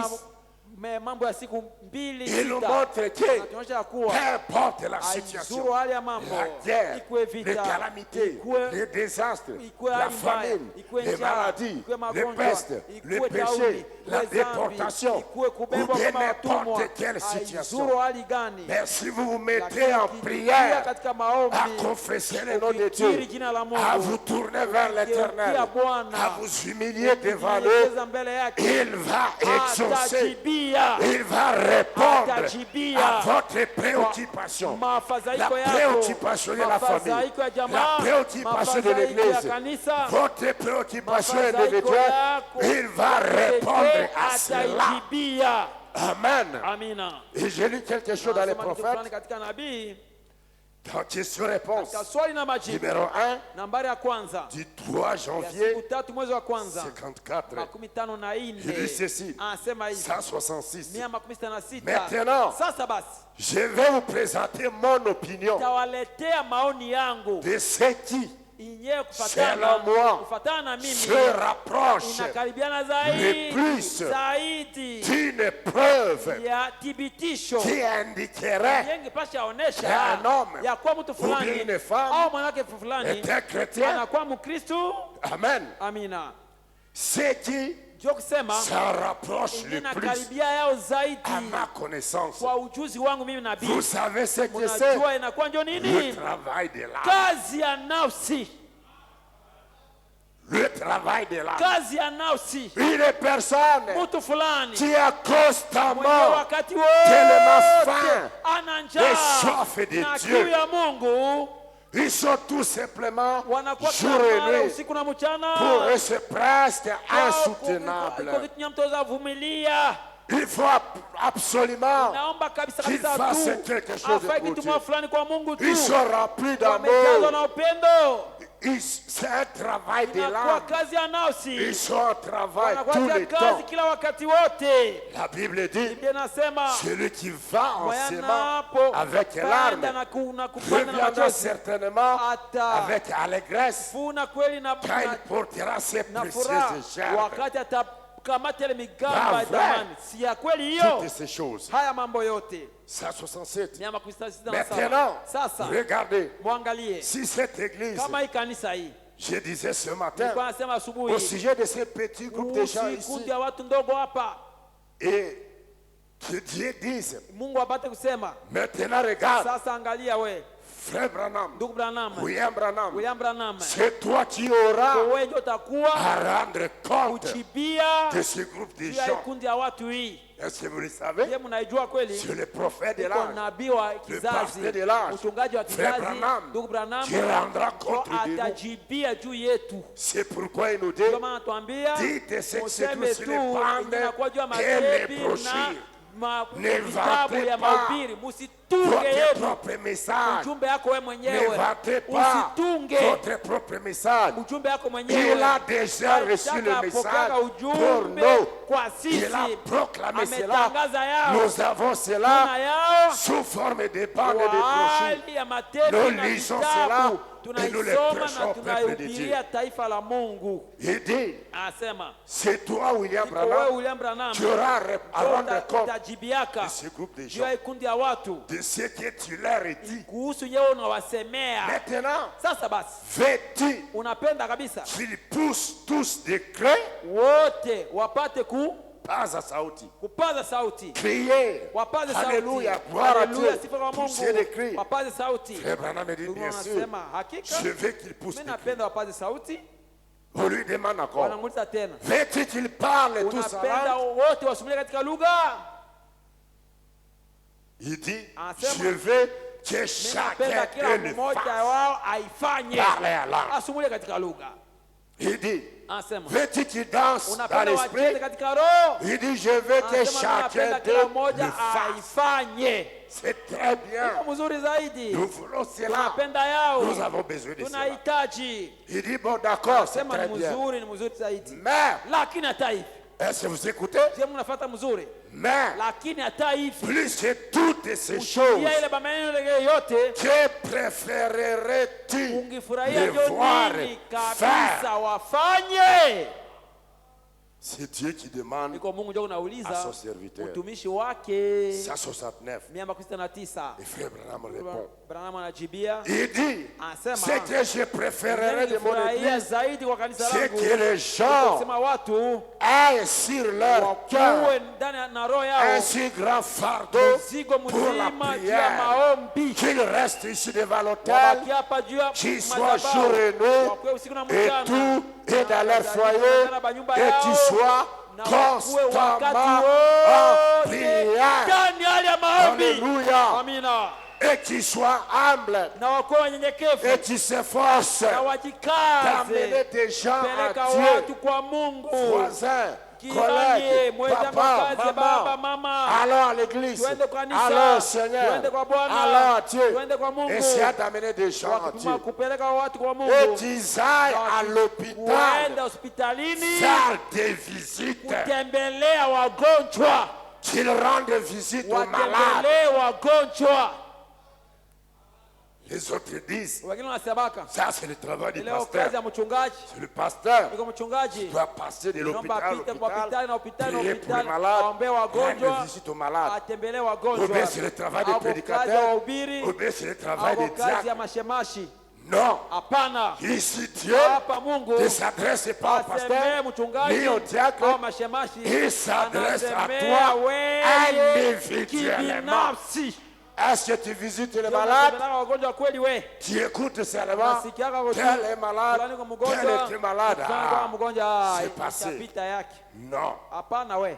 Katika mambo ya siku 2 il nous 6 montre que anatuonyesha ya kuwa peu importe la situation, aizuru hali ya mambo, la guerre, ikuwe les vita, calamités, ikuwe les désastres, ikuwe la hali mbaya, famine, ikuwe les njaa, maladies, ikuwe les magonjwa, pestes, les ikuwe péchés, tauni, la ikuwe zambi, déportation, ikuwe ou kubebwa bien kama watumwa, n'importe quelle situation. aizuru hali gani. Mais si vous vous mettez Lakini en ukiingia prière, katika maombi, à confesser le nom de ukikiri Dieu, jina la Mungu, à vous tourner vers l'Éternel, ukigeukia Bwana, à vous humilier devant lui, ukijielekeza mbele yake, il va exaucer, atajibia, il va répondre atajibia à votre préoccupation. La mafadhaiko yako, préoccupation de la famille, mafadhaiko ya la jamaa, préoccupation de mafadhaiko ya l'église, kanisa, votre préoccupation mafadhaiko individuelle, yako, il va répondre à cela. atajibia. Amen. Amina. Et j'ai lu quelque chose dans les Nasoma kitu fulani prophètes, katika nabii, dans question-réponse, katika swali na majibu, numéro 1, nambari ya kwanza du 3 ya janvier siku 3 mwezi wa kwanza 54, 54, il dit ceci, anasema hivi 166. 166. Maintenant, Sasa basi je vais vous présenter mon opinion tawaletea maoni yangu de ce qui yenyewe Selon moi, kufatana na mimi se rapproche inakaribiana le plus zaidi d'une preuve ya thibitisho qui indiquerait yengi pasha onesha qu'un homme ya kuwa mtu ou fulani bien une femme au mwanamke fulani est un chrétien. anakuwa Mkristo. Amen. Amina. ce qui ndio kusema s'en rapproche le plus inakaribia yao zaidi à ma connaissance. kwa ujuzi wangu mimi nabii. Vous savez ce que c'est? Unajua inakuwa ndio Le nini? travail de l'âme. Kazi ya nafsi. Le travail de l'âme. Kazi ya nafsi. Une personne Mtu fulani qui a mwenye constamment wakati tellement wote faim ana et njaa soif de na Dieu. kiu ya Mungu, Ils sont tout simplement wanakuwa jour et kama nuit. usiku na mchana. Pour eux, c'est presque Kwa insoutenable. kitu nyamtoza vumilia. Il faut absolument Naomba kabisa qu'il kabisa fasse tu quelque chose afanye pour kitu Dieu. fulani kwa Mungu tu. Ils sont remplis Wamejazwa d'amour. na upendo. C'est un travail de Inakuwa l'âme. kazi ya nafsi. Ils sont en travail tous Wanakuwa les kazi temps. kila wakati wote. La Bible dit, Biblia inasema celui qui va en sémant wanapo avec panda larmes na kupanda na reviendra machozi certainement ata avec allégresse funa kweli na quand il portera ses na furaha précieuses gerbes. wakati atakamata ile migamba ya Vrai. thamani. Si ya kweli hiyo? Toutes ces choses. Haya mambo yote 167. Nyama kusita Maintenant, sasa regardez, mwangalie si cette église, kama hii kanisa hii je disais ce matin, nilikuwa nasema au asubuhi sujet de ces petits groupes de gens kuhusu ici, kundi ya watu ndogo hapa, et que Dieu dise, Mungu apate kusema maintenant regarde, sasa, angalia we frère Branham, ndugu Branham, William Branham, William Branham, c'est toi qui auras wewe ndio utakuwa à rendre compte kujibia de ce groupe de juu ya gens. kundi ya watu hii. Est-ce que vous le savez? Je mnaijua kweli? C'est le prophète de Iko l'âge, nabii wa le kizazi, pasteur de l'âge, mchungaji wa frère kizazi, Branham, ndugu Branham, qui rendra compte ndio de nous. atajibia juu yetu. C'est pourquoi il nous dit, Ndio maana tuambia dites ce qui se museme trouve tu sur les bandes inakuwa juu ya et les matepi brochures. na Ne vitabu vantez ya pas mahubiri. Musitunge votre yetu propre message. ujumbe yako wewe Ne mwenyewe, vantez pas usitunge votre propre message. ujumbe yako Il mwenyewe. a déjà reçu le message pour nous. kwa sisi, Il a proclamé cela. ametangaza yao, Nous avons tuna cela yao sous forme de bandes et de kwa brochures. hali ya matepi Nous na lisons vitabu, cela et nous les tunaisoma prêchons na au peuple de Dieu. tunaihubiria taifa la Mungu. Il dit, Anasema c'est toi, William iko wewe Branham, William Branham qui auras à rendre compte utajibiaka de ce groupe de juu gens, ya kundi ya watu de ce que tu leur dis. kuhusu yeye unawasemea. Maintenant, Sasa basi, veux-tu unapenda kabisa qu'ils poussent tous des cris, wote wapate pas à sauti, kupaza sauti, crier, wapaze sauti, Alléluia, gloire à Dieu, haleluya, sifa kwa pousser des Mungu, cris. wapaze sauti. Frère Branham me dit, Ndugu bien sûr, wanasema hakika, je veux qu'ils poussent mimi des cris. napenda wapaze sauti. On lui demande encore, Wanamuuliza tena, veux-tu qu'ils parlent tous unapenda ensemble? wote wasumulie katika lugha? Il dit, Anasema, je veux que Mimi chacun napenda kila d'eux le mmoja fasse. wao aifanye, Parle à langue. asumulie katika lugha. Il dit, Anasema veux-tu qu'ils dansent dans unapenda wacheze l'esprit? katika roho? Il dit, je veux que Anasema chacun napenda d'eux kila le mmoja fasse. aifanye. C'est très bien. Iko mzuri zaidi, Nous voulons cela. tunapenda yao, Nous avons besoin de cela. tunahitaji. Il dit, bon, d'accord, c'est Sema très ni bien. mzuri, ni mzuri zaidi, Mais, lakini hata hivi, est-ce que vous écoutez? je mnafuata mzuri, Mais, lakini hata hivi plus que toutes ces choses, pia ile maneno yote que préférerais-tu ungefurahia les ndio voir nini faire? kabisa wafanye? C'est Dieu qui demande Iko Mungu ndio à unauliza son serviteur. mtumishi wake. 169. 169 Et frère Branham répond. Branham anajibia, Il dit, Anasema, ce que je préférerais de mon ningefurahia église, zaidi kwa kanisa c'est langu que les gens kusema watu aient sur leur cœur wakuwe ndani na roho un yao si grand fardeau mzigo pour la mzima juu ya prière, maombi, qu'ils restent ici devant l'autel, wabaki hapa juu ya qu'ils soient madhabahu, jour et nuit, wakuwe usiku na et mchana, tout est dans leur na foyer, banyumba et yao, qu'ils soient na wakuwe wakati constamment en wote prière. ndani ya hali ya maombi. Alléluia. Amina. Et qu'ils soient humbles, Na wakuwe wanyenyekevu et qu'ils s'efforcent na wajikaze d'amener des gens peleka à watu Dieu, kwa Mungu. voisins, Jirani, collègues, mwenzangu papa, kazi, baba, maman. mama. Allons à l'église, Tuende kwa kanisa, allons au Seigneur, tuende kwa Bwana, allons à Dieu. tuende kwa Mungu. Essayez d'amener des gens à Wakituma Dieu. kupeleka watu kwa Mungu. Et qu'ils aillent à Kuenda l'hôpital hospitalini faire des visites, kutembelea wagonjwa, qu'ils rendent visite aux malades. watembelee wagonjwa. Les autres disent, Wengine wanasemaka ça c'est le travail du leo kazi pasteur. ya mchungaji, C'est le pasteur iko mchungaji qui doit passer de naomba l'hôpital à apite kwa hospitali na hospitali na prier pour les hospitali, malades, aombee rendre wagonjwa, visite aux malades. atembelee Ou wagonjwa. bien c'est le travail des Au kazi ya prédicateurs, wahubiri, ou bien c'est le travail au des kazi ya diacres. mashemashi. Non. Hapana. Ici, Dieu Hapa Mungu ne s'adresse pas au pasteur, asemee ni mchungaji au diacre. au mashemashi. Il s'adresse à Anasemea toi wewe individuellement. kibinafsi. Est-ce que tu visites les malades? Unatembelea wagonjwa kweli we? Tu écoutes seulement. Unasikiaga kwa Tel est malade. fulani kwa Tel mgonjwa. est malade. Fulani kwa mgonjwa. c'est passé. Itapita yake. Non. Hapana we.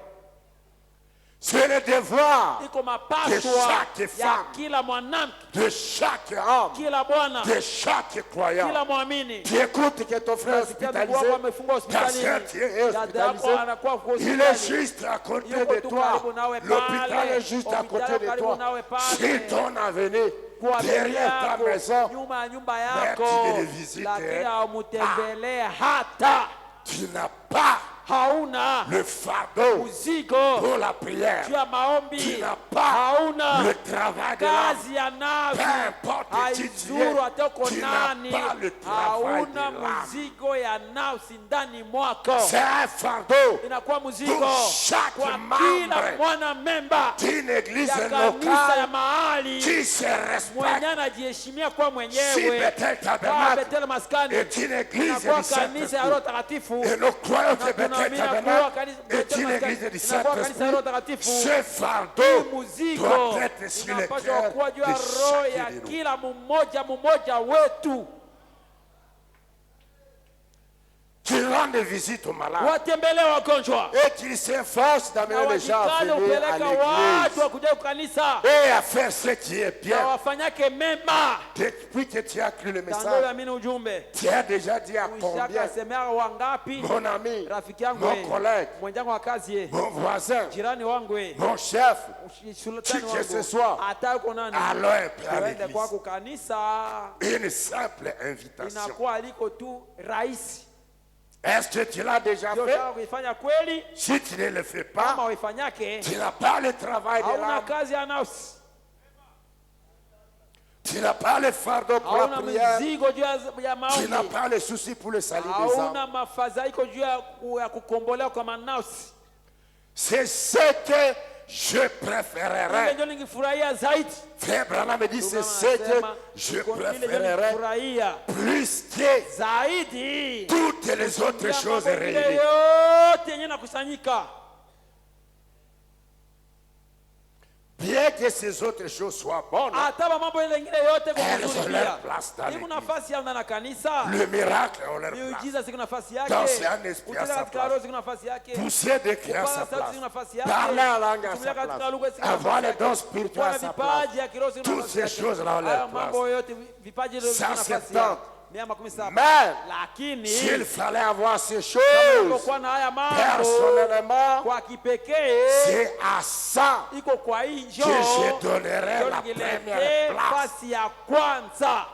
C'est le devoir Iko de mapaswa chaque ya femme, kila mwanamke, de chaque homme, kila bwana, de chaque croyant. kila mwamini. Tu écoutes que ton frère est Unasikia ndugu hospitalisé, wako amefungwa ta sœur hospitalini. est Dada yako hospitalisée. anakuwa kwa Il est hospitali. juste à côté Yuko de tu toi. karibu nawe L'hôpital pale. est juste à côté Hospitali de karibu toi. nawe pale. C'est ton avenir. Kwa Derrière ta yako, maison, nyuma ya nyumba mais yako, tu ne le visites lakini haumutembelee hata tu n'as pas hauna le fardeau mzigo pour la prière. juu ya Tu maombi, n'as pas hauna le travail de l'âme. kazi ya nafsi, Peu importe qui tu es, haizuru hata uko tu n'as nani, pas le travail de hauna l'âme. mzigo ya nafsi ndani mwako. C'est un fardeau Inakuwa mzigo pour chaque kwa kila membre mwana memba d'une église ya kanisa ya locale mahali qui se mwenye respecte. anajiheshimia kwa Si mwenyewe. Bethel Kama Tabernacle Bethel Maskani est une église inakuwa du kanisa ya Roho Saint-Esprit, Takatifu, et nous croyons que na Bethel tunaamini kuwa Tabernacle kanisa est Bethel une Maskani église du inakuwa kanisa ya Roho Saint-Esprit, Takatifu. ce fardeau Mzigo doit être sur le inapaswa cœur kuwa juu ya de roho ya chacun de nous. kila mmoja wetu. Qu'il rende visite aux malades Watembelee wagonjwa et qu'il s'efforce na d'amener les gens à wajikaze venir à kupeleka watu l'église wa kuja kukanisa et à faire ce qui est na bien. wafanyake mema. Depuis que tu as cru le Tangu message, uamini ujumbe, tu as déjà dit à combien, ushakasemea wangapi? mon ami, Rafiki yangu mon we, collègue, mwenzangu wa kazi ye, mon voisin, jirani wangu we, mon chef, sultani qui que ce wangu, soit, hata uko nani, alors à tuende l'église. kwako kanisa. Une simple invitation. Inakuwa aliko tu rahisi. Est-ce que tu l'as déjà Ndio fait? shaka kuifanya kweli. Si tu ne le fais Kama pas, uifanyake tu n'as pas le travail de hauna l'âme. kazi ya nafsi, Tu n'as pas le fardeau pour la hauna prière. mzigo juu ya Tu n'as maombi, pas le souci pour le salut des hauna âmes. mafadhaiko juu ya kukombolewa kwa manafsi. C'est ce que je Ile préférerais. ndio ningefurahia zaidi. Frère Branham me dit, c'est ce que je ile ndio préférerais ningefurahia plus que zaidi toutes les autres choses mambo mengine réunies. yote yenye nakusanyika. Bien que ces autres choses soient bonnes, Hata mambo ile ingine yote kwa elles ont kuzuri leur pia. place dans Siku l'église. nafasi yao ndani ya kanisa. Le miracle a leur place. Miujiza siku nafasi yake. Danser en esprit à Kutenda sa katika place. roho siku nafasi yake. Pousser des cris à Kupaza sa sauti place. siku nafasi yake. Parler en langue à Kutumia sa katika place. lugha siku Avoir nafasi les yake. dons spirituels Kuwa à na sa place. vipaji ya kiroho siku Toutes nafasi ces yake. choses-là ont leur Haya mambo place. yote vipaji ndio siku nafasi 170. yake. 117. Mais Lakini s'il fallait avoir ces kama choses ukokuwa na haya mambo personnellement, kwa kipekee, c'est à ça iko kwa hii que njoo je donnerais ndio la ningeletee première place. nafasi ya kwanza.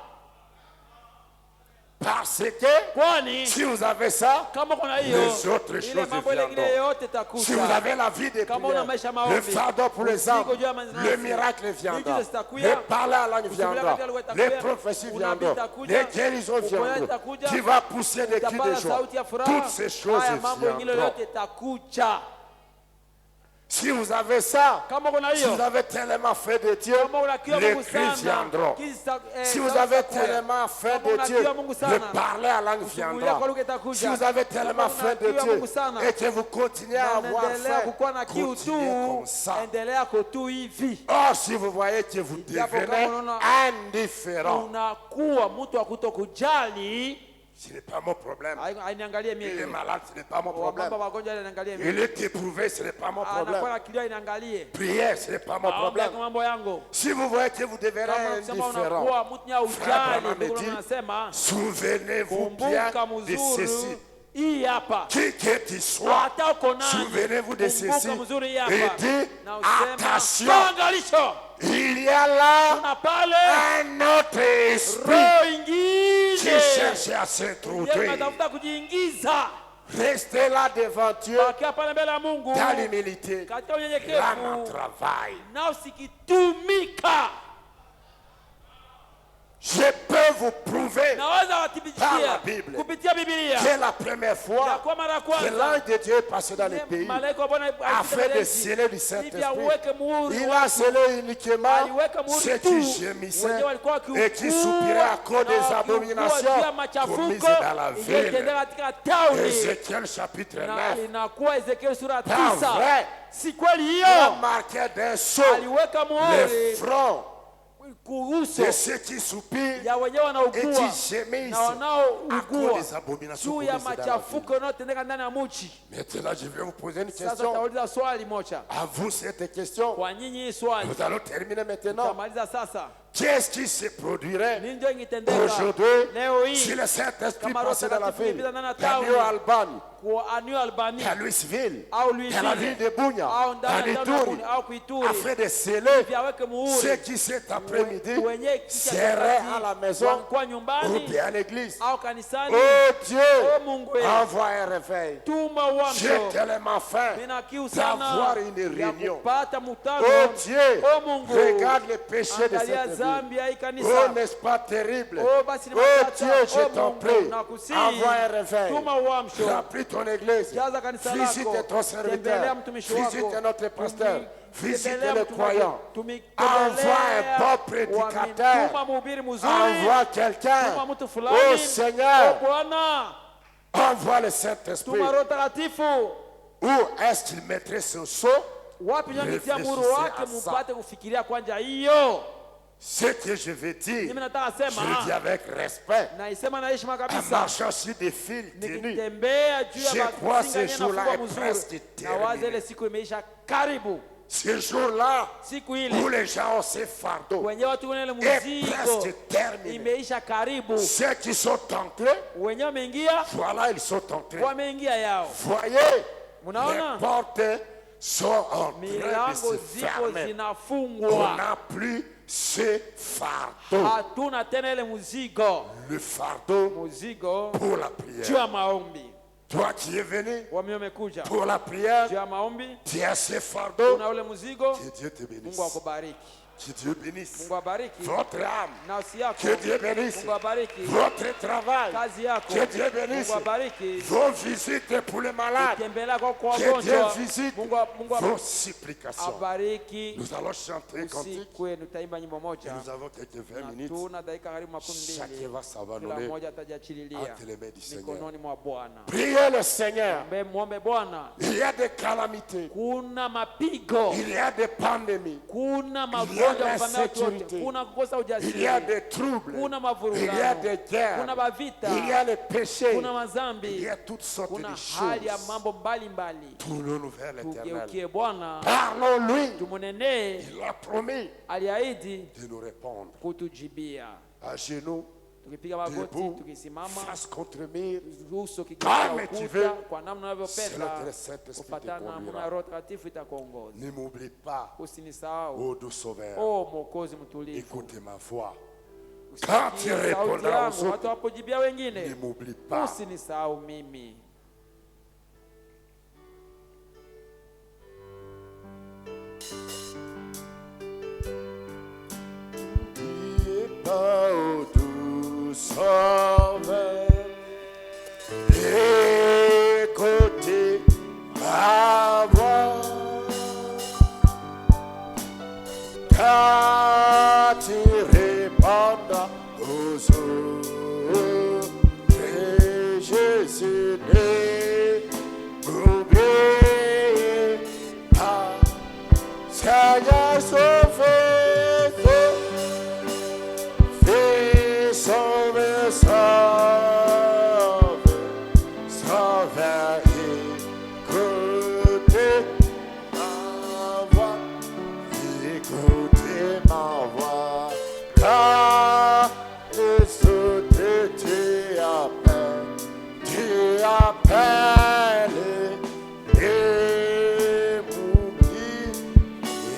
Parce que Kwani si vous avez ça, kama kuna hiyo les autres ile choses mambo ile ingine viendront. yote Si vous takuta. avez la vie de Kama una maisha prière, maombi, le fardeau pour les âmes, mzigo juu ya manafsi, le miracle viendra, miujiza zitakuja, le parler à langue kusimulia viendra, katika lugha itakuja, les prophéties unabii viendront, itakuja, les guérisons uponyaji viendront. itakuja, Tu vas pousser des cris de utapata joie. sauti ya furaha. Toutes ces choses Haya mambo ingine viendront. yote takuja. Si vous avez ça, Kama kuna si vous hiyo, avez tellement fait de Dieu, kama unakiwa les Mungu cris sana, viendront. Si vous sauti avez itakuja. tellement fait Kama de Dieu, unakiwa Mungu le sana, parler à langue kusimulia viendra. kwa lugha itakuja. Si vous avez tellement Kama fait de unakiwa Dieu Mungu sana, et que vous continuez à avoir naendelea faim, kukuwa na kiu continuez comme tu, ça. endelea kutu hivi. Or, si vous voyez que vous Japo kama devenez unaona indifférent, unakuwa mtu wa kutokujali, ce n'est pas mon problème. ainiangalie Il est mimi. malade, ce n'est pas mon problème. Wamamba wagonjwa aniangalie Il mimi. est éprouvé, ce n'est pas mon Anakuwa problème. na kilio iniangalie. Prière, ce n'est pas mon Maombi problème. yako mambo yangu. Si vous voyez que vous devenez Kama unasema indifférent, unakuwa mtu nya Frère ujali, Branham ndugu dit, anasema souvenez-vous bien kumbuka de ceci. mzuri hii hapa. Qui que tu sois, Hata uko nani, souvenez-vous de ceci kumbuka mzuri hii hapa. et dites, Na usema, attention, angalisho, il y a là kuna pale un autre esprit roho qui ingine cherche à Yeye s'introduire. anatafuta kujiingiza. Restez là devant Dieu Bakia pale mbele ya Mungu dans l'humilité. katika Là, unyenyekevu notre travail. na usikitumika. Je peux vous prouver naweza par la wathibitishia Bible kupitia Biblia que la première ya fois kwa mara ya que kwanza l'ange de Dieu est passé dans les pays malaika wa Bwana afin de alipita sceller du ili Saint-Esprit, aweke muhuri il a scellé uniquement aliweka muhuri ceux tu qui gémissaient wenyewe walikuwa et qui soupiraient à cause des abominations commises dans la ville. iliyotendeka katika tauni. Ézéchiel chapitre 9. Inakuwa Ezekiel sura Pas 9. vrai. Si kweli Il hiyo marquait d'un sceau aliweka les muhuri fronts kuhusu de ceux qui soupirent ya wenyewe et wanaugua qui gémissent na à wanaougua cause des abominations juu ya commises dans la machafuko ville. yanayotendeka ndani ya mji. Maintenant, je vais vous poser une Sasa question. tauliza swali moja À vous cette question. kwa nyinyi, hii swali Nous allons terminer maintenant. tutamaliza sasa. Qu'est-ce qui se produirait Nini ndio ingetendeka aujourd'hui leo si hii le Saint-Esprit kama Roho passait dans la Mtakatifu ville? ingepita ndani ya Il y a tauni New Albany, kwa New Albany il y a Louisville, au il y a la ville de Bunia, au à ndani ya Ituri, Ituri au Kuituri, afin de sceller ili aweke ceux muhuri qui cet après-midi wenye kisha seraient à la maison wanakuwa ou nyumbani bien à l'église. au kanisani. Oh Dieu, Oh Mungu wewe, envoie un réveil. tuma J'ai uamsho. tellement faim Nina kiu d'avoir sana une ya réunion. kupata mkutano. Oh Dieu, Oh Mungu, regarde les péchés de angalia cette ville. dhambi ya hii Oh, kanisa. n'est-ce pas terrible? Oh basi ni Oh matata. Dieu, je Oh t'en Mungu, prie, nakusihi, envoie un réveil. tuma uamsho. Remplis ton église. Jaza kanisa Visite lako. ton serviteur. Tembelea mtumishi wako. Visite notre pasteur. Visite Tembelea les mtumishi- croyants. Envoie un bon prédicateur. Tuma mhubiri mzuri. Envoie quelqu'un. Tuma mtu fulani. Oh Seigneur, Oh Bwana, envoie le Saint-Esprit. tuma Roho Mtakatifu. Où est-ce qu'il mettrait son sceau? Wapi ndio nitia muru Réfléchissez wake à ça. mupate kufikiria kwanja hiyo. Ce que je veux dire, Mimi nataka je le dis sema avec respect. naisema na heshima En kabisa. marchant sur des fils tenus, Nikitembea juu Je ya crois masinga ce yenye jour-là nafunga est mzuri. presque Na waza terminé. ile siku imeisha karibu. ce jour-là Siku où ile les gens ont ces fardeaux wenyewe watu wenye ile est mzigo presque terminé. imeisha karibu. Ceux qui sont entrés, Wenyewe wameingia, voilà, ils sont entrés. wameingia yao. Voyez, Munaona? les portes sont en train de Milango se ziko fermer. On zinafungwa. n'a plus ce fardeau. Hatuna tena ile mzigo. Le fardeau Mzigo pour la juu prière. ya maombi. Toi qui es venu Wame wamekuja pour la prière, juu ya maombi. tu as ce fardeau. Una ule mzigo. Que Dieu te bénisse. Mungu akubariki. Que Dieu bénisse Mungu abariki votre âme. nafsi yako. Que Dieu bénisse Mungu abariki votre travail. kazi yako. Que Dieu bénisse Mungu abariki vos visites pour les malades. tembelea kwa Que Dieu wagonjwa. visite Mungu vos supplications. abariki Nous allons chanter un cantique. usiku wenu. Taimba nyimbo Et moja nous avons quelques 20 na minutes. tuna dakika karibu makumi Chacun mbili. va Kila s'abandonner mmoja atajiachililia entre les mains du Seigneur. mikononi mwa Bwana. Priez le Seigneur. Muombe Bwana. Il y a des calamités. Kuna mapigo, Il y a des pandémies. kuna magonjwa kuvamia watu wote, l'insécurité. kuna kukosa Il ujasiri, y a des troubles. kuna Il y a mavurugano, des guerres. kuna mavita, Il y a les péchés. kuna Il mazambi, y a toutes sortes kuna de hali ya choses. mambo mbalimbali. Tournons-nous vers l'éternel. Tugeukie Bwana, Parlons-lui. tumunenee. Il a promis Aliahidi de nous répondre. kutujibia. À genoux, Tukipiga magoti, debout, tukisimama, face contre mur. uso Comme kigeuka tu veux, ukuta, kwa namna c'est unavyopenda, le Saint-Esprit te kufatana na conduira. namna Roho Mtakatifu itakuongoza. Ne m'oublie pas, Usinisahau, ô doux sauveur. oh Mwokozi mtulivu. Écoute ma voix. Quand tu Usikie sauti répondras aux yangu, autres, watu wapojibia ne wengine, m'oublie pas. usinisahau mimi. N'oubliez pas, ô doux sauveur, écoutez ma voix. Quand tu répondras aux autres, et Jésus n'est oublié pas. Seigneur, sauve, fais sauver, sauve, sauve, écoutez ma voix, écoutez ma voix, car les autres tu appelles, et m'oublie,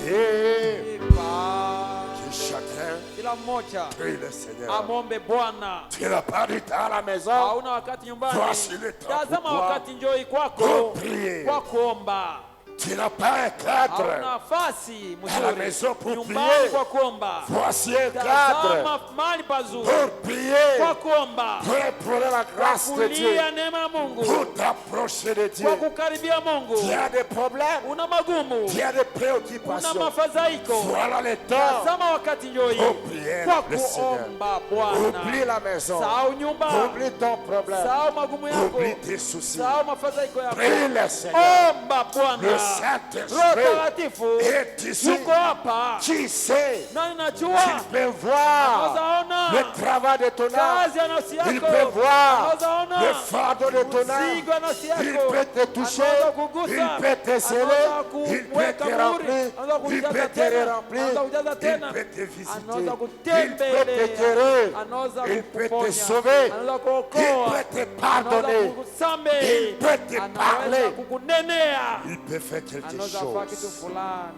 et que chacun Kila mmoja prie le Seigneur. amombe Bwana. Tu n'as pas du temps à la maison. Hauna wakati nyumbani, Voici le temps pour tazama toi wakati njoi pour kwako prier. kwa kuomba. Tu n'as pas un cadre hauna nafasi à la mzuri maison pour nyumbani prier. kwa kuomba. Voici un cadre Tazama mahali pazuri pour prier, kwa kuomba, pour implorer la grâce de Dieu, kulia neema ya Mungu, pour t'approcher de Dieu. kwa kukaribia Mungu. Tu as des problèmes, Una magumu, tu as des una préoccupations. mafadhaiko, Voilà le temps. tazama wakati ndio hii Oh, prière kwa le Seigneur. kuomba Bwana. Oublie la maison, Sahau nyumba, oublie ton problème, sahau magumu yako, oublie tes soucis. sahau mafadhaiko yako. Prie le Seigneur. Omba Bwana. Le Roho Saint-Esprit Mtakatifu est ici. yuko hapa, Qui sait, nani il najua peut voir anazaona le travail de ton âme. kazi ya nafsi Il yako, peut voir anazaona le fardeau de ton âme. mzigo wa nafsi Il yako, peut te toucher, anaweza kugusa, il peut te sceller, anaweza il peut kuweka te muhuri, remplir, anaweza il kujaza peut te tena, remplir, anaweza kujaza il tena, peut te visiter, anaweza il peut te kutembelea, guérir, anaweza il peut te kukuponya, sauver, anaweza il kuokoa, peut te anaweza pardonner, kukusamehe, il peut te anaweza parler, kukunenea, il peut faire quelque anaweza kufanya kitu chose. fulani.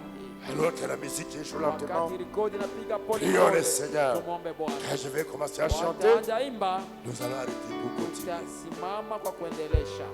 Alors que la musique joue lentement, Wakati rekodi inapiga pole prions le pole, Seigneur. tumwombe Bwana. Quand je vais commencer à chanter, Wataanza imba, nous allons arrêter pour continuer. tutasimama kwa kuendelesha.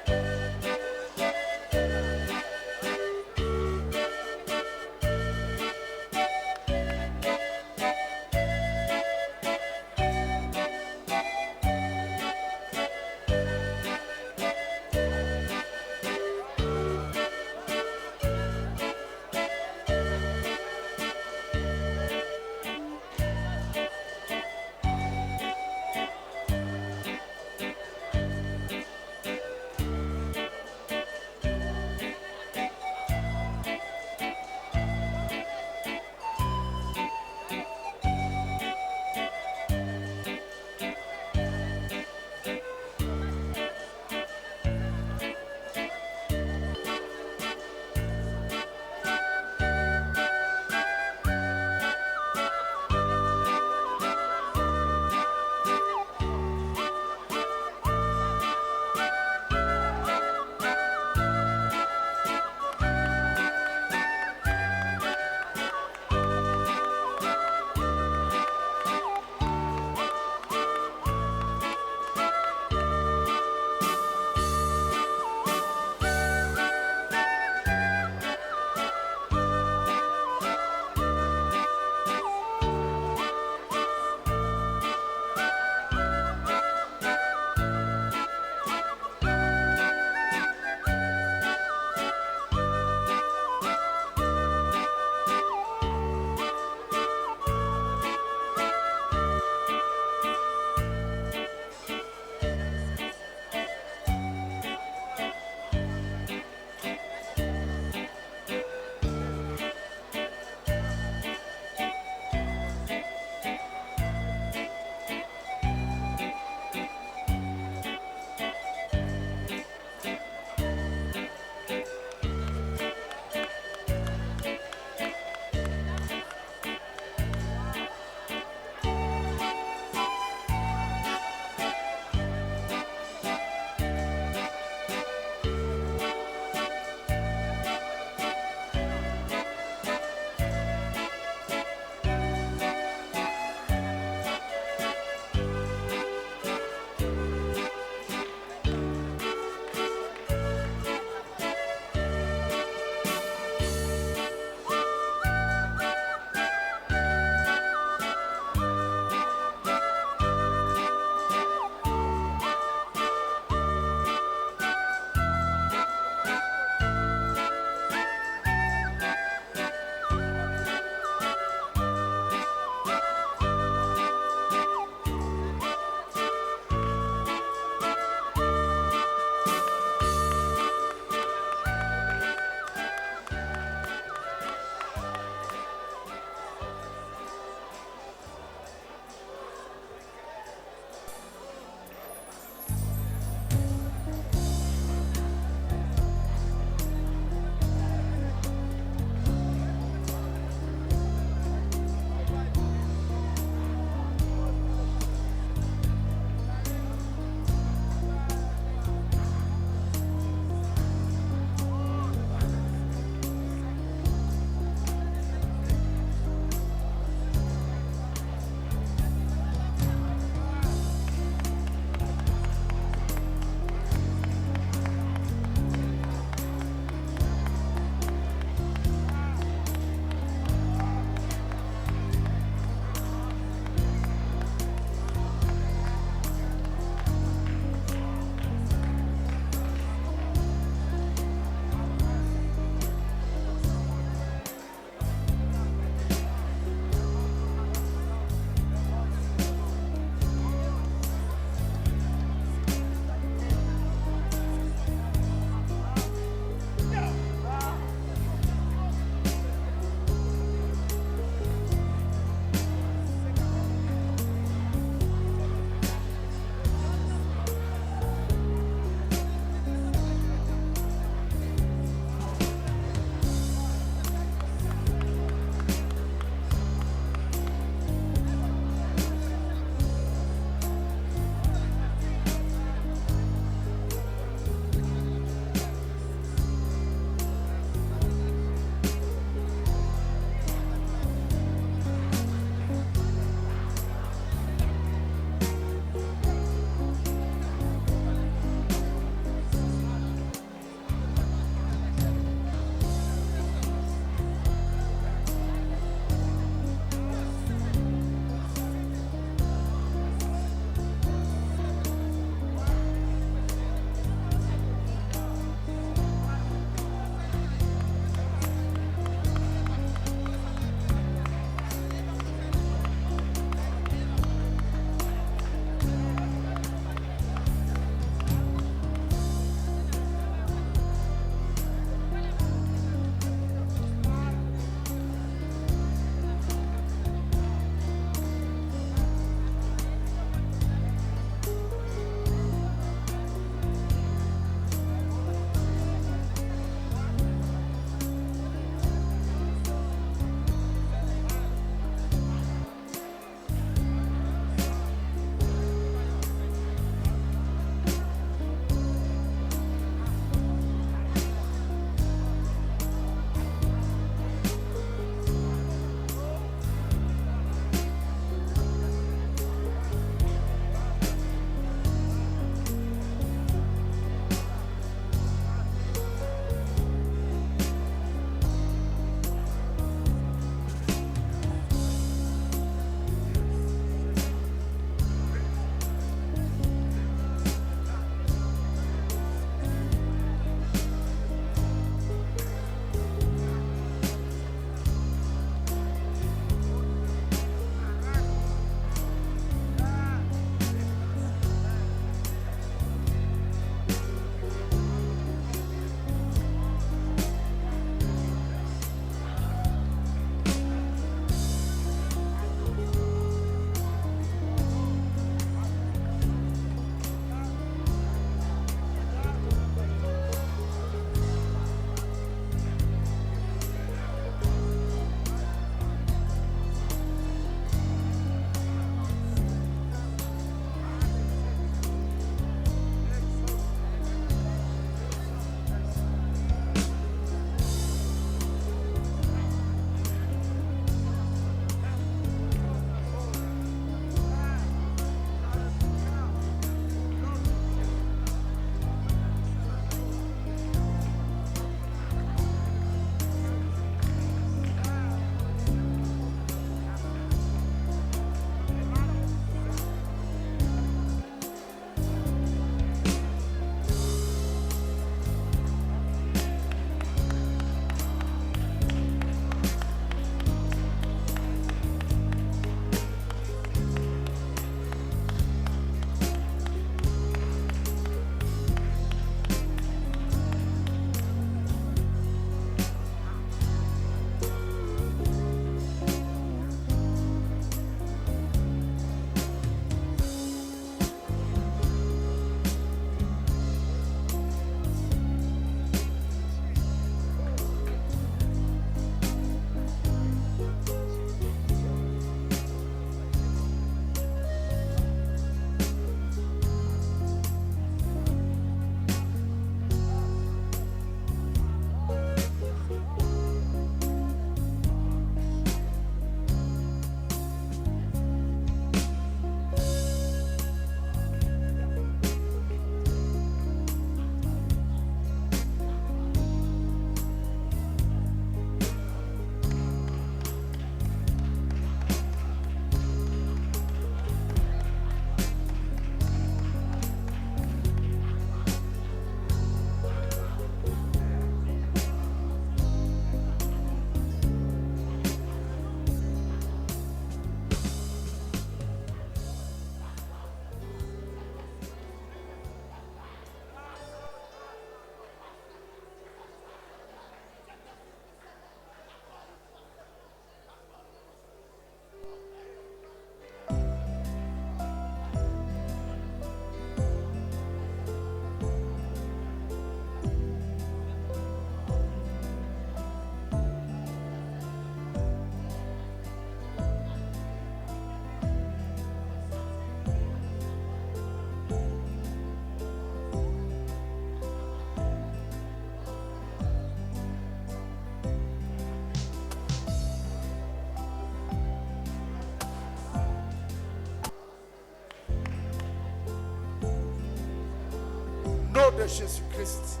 de Jésus-Christ,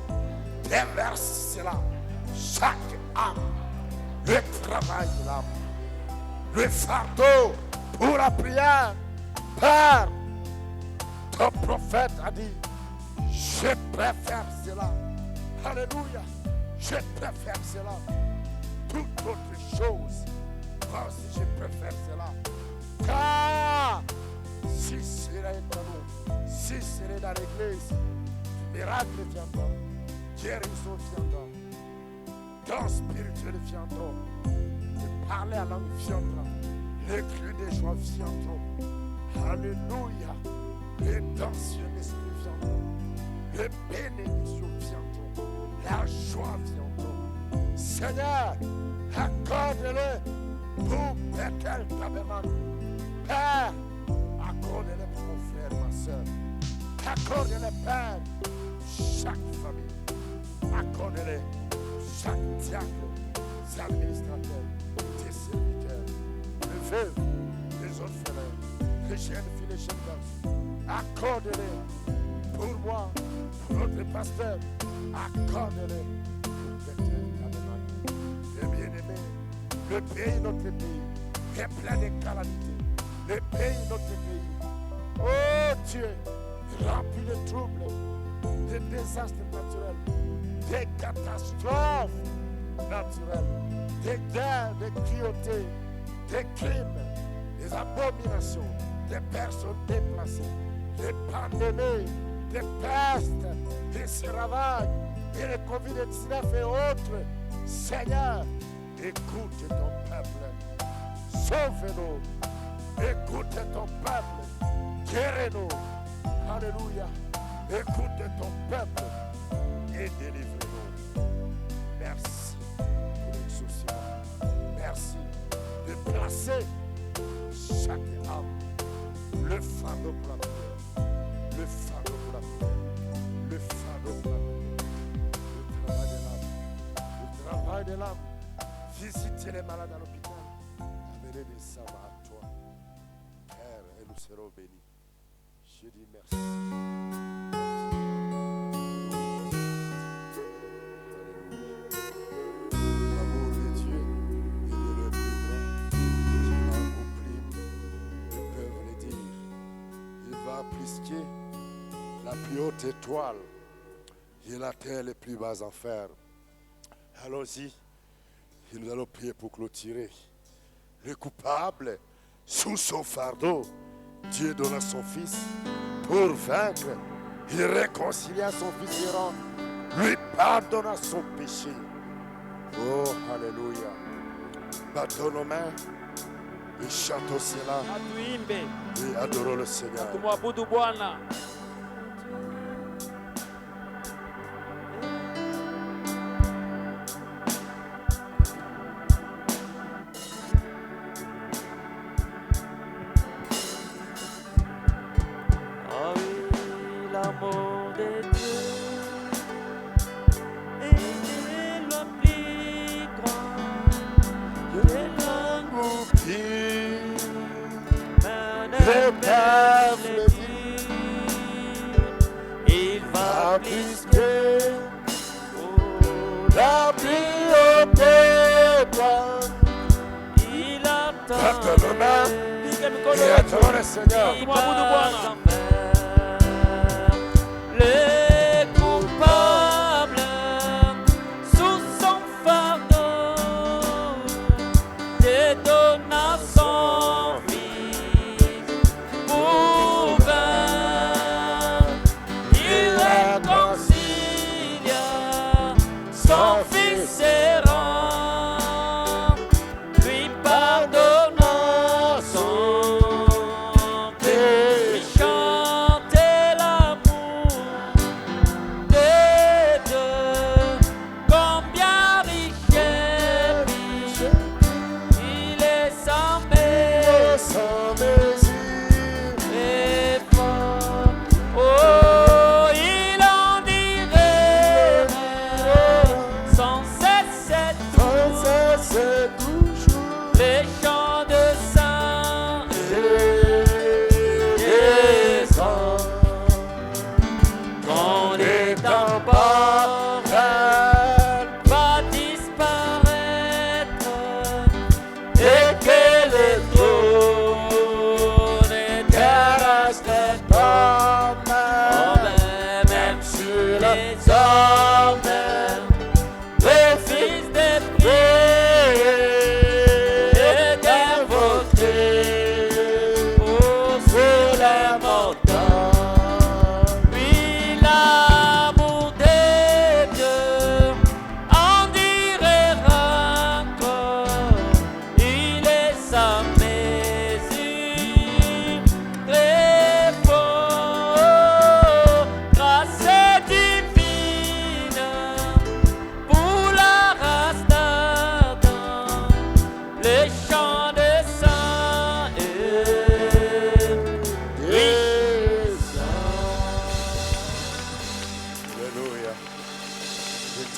déverse cela. Chaque âme, le travail de l'âme, le fardeau pour la prière. Père, ton prophète a dit, je préfère cela. Alléluia. Je préfère cela. Toute autre chose. Moi aussi, je préfère cela. Car si cela est en nous, si cela est dans l'église, miracle viendra, guérison viendra, dans spirituel viendra, de parler à langue viendra, les cris de joie viendront. Alléluia. Les d'anciens esprits viendront, les bénédictions viendront, la joie viendra. Seigneur, accorde-le pour Bethel Tabernacle. Père, accorde-le pour mon frère, ma soeur. Accorde-le, Père, chaque famille. Accorde-le, chaque diacre, les administrateurs, tes serviteurs, les veuves, les orphelins, les jeunes filles, les jeunes garçons. Accorde-le pour moi, pour notre pasteur. Accorde-le pour Bethel Tabernacle. Les bien-aimés, le pays, notre pays, est plein de calamités. Le pays, notre pays, oh Dieu, rempli de troubles, de désastres naturels, des catastrophes naturelles, des guerres, des cruautés, des crimes, des abominations, des personnes déplacées, des pandémies, des pestes, des seravages, et les Covid-19 et autres. Seigneur, écoute ton peuple, sauve-nous. Écoute ton peuple, guéris-nous. Alléluia. Écoute ton peuple et délivre-nous. Merci pour l'exaucement. Merci de placer chaque âme, le fardeau pour la prière, le fardeau pour la prière, le fardeau pour la prière, le travail de l'âme, visiter les malades à l'hôpital, amener des savants à toi. Père, et nous serons bénis. Je dis merci. L'amour de Dieu est de le plus grand. Qui m'a accompli, ne peuvent le dire. Il va plus que la plus haute étoile et la terre les plus bas enfers. Allons-y. Et nous allons prier pour clôturer. Le coupable, sous son fardeau, Dieu donna son Fils pour vaincre. Il réconcilia son Fils errant, lui pardonna son péché. Oh, alléluia. Battons nos mains et chantons cela et adorons le Seigneur. Tumwabudu Bwana. Sans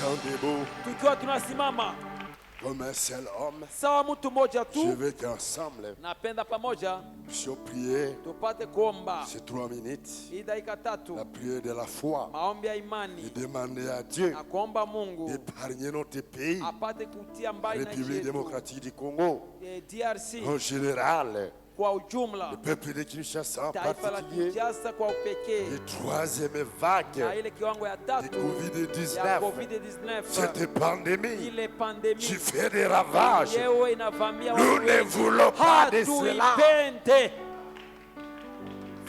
Étant debout tukiwa tunasimama comme un seul homme, sawa mtu mmoja je tu. veux qu'ensemble, Napenda pamoja nous puissions prier tupate kuomba ces 3 minutes, hii dakika tatu, la prière de la foi, maombi ya et imani demander à Dieu na kuomba Mungu d'épargner notre pays, apate kutia mbali na nchi République yetu démocratique du Congo, DRC en général, kwa ujumla, le peuple de Kinshasa en taifa la particulier, Kinshasa kwa upekee, et troisième vague na ile kiwango ya de tatu ya Covid-19, COVID-19, cette pandémie ile pandemia qui fait des ravages. yewe inavamia Nous watu ne wengi. voulons pas de cela. Hatuipende.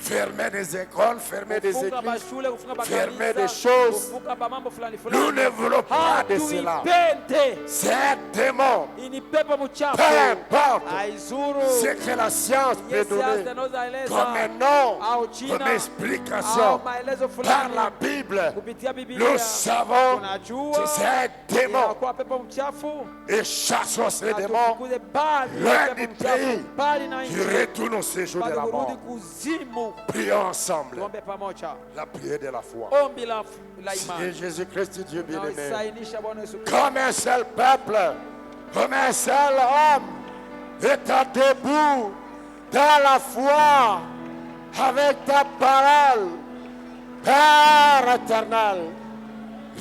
Fermer des écoles, fermer des Kufunga églises, mashule, kufunga fermer makanisa, des choses. kufunga mambo fulani Nous fulani. ne voulons pas de cela. Hatuipende. C'est démon. Ini pepo mchafu. Peu importe Haizuru. ce que la science peut Yesu donner anaeleza comme un nom, au China, comme explication au maelezo par fulani la Bible, kupitia Biblia. nous savons Tunajua que c'est un démon. inakuwa pepo mchafu. Et chassons ces Na démons tufukuze mbali loin pepo du mchafu, pays mbali na qui nchi. retournent au séjour de Bado la kurudi mort. kuzimu. Prions ensemble Tuombe pamoja. la prière de la foi. Ombi la Et imani. Jésus-Christ, Dieu Na bien-aimé, usainisha Bwana Yesu Kristo. comme un seul peuple, comme un seul homme, étant debout dans la foi, avec ta parole, Père éternel,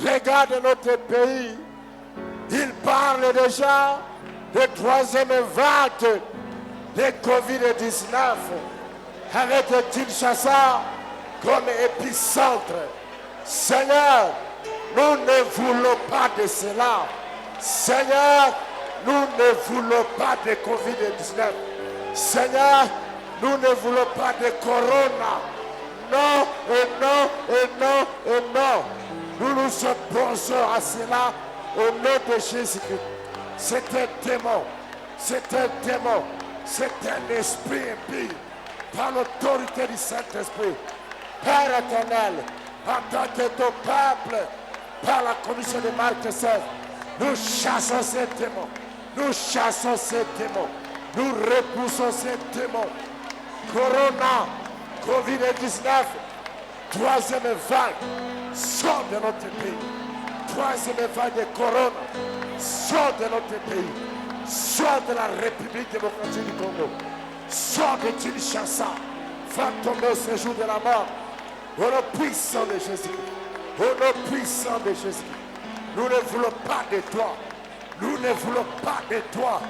regarde notre pays, il parle déjà de troisième vague de Covid-19, avec Kinshasa comme épicentre. Seigneur, nous ne voulons pas de cela. Seigneur, nous ne voulons pas de Covid-19. Seigneur, nous ne voulons pas de Corona. Non, et non, et non, et non. Nous nous opposons à cela au nom de Jésus-Christ. C'est un démon. C'est un démon. C'est un esprit impie. Par l'autorité du Saint-Esprit. Père éternel, en tant que ton peuple, par la commission de Marc 16, nous chassons ces démons. Nous chassons ces démons. Nous repoussons ces démons. Corona, Covid-19, troisième vague, sort de notre pays. Troisième vague de Corona, sort de notre pays. Sort de la République démocratique du Congo. Sort de Kinshasa. Va tomber au séjour de la mort. Au nom puissant de Jésus. Au nom puissant de Jésus. Nous ne voulons pas de toi. Nous ne voulons pas de toi.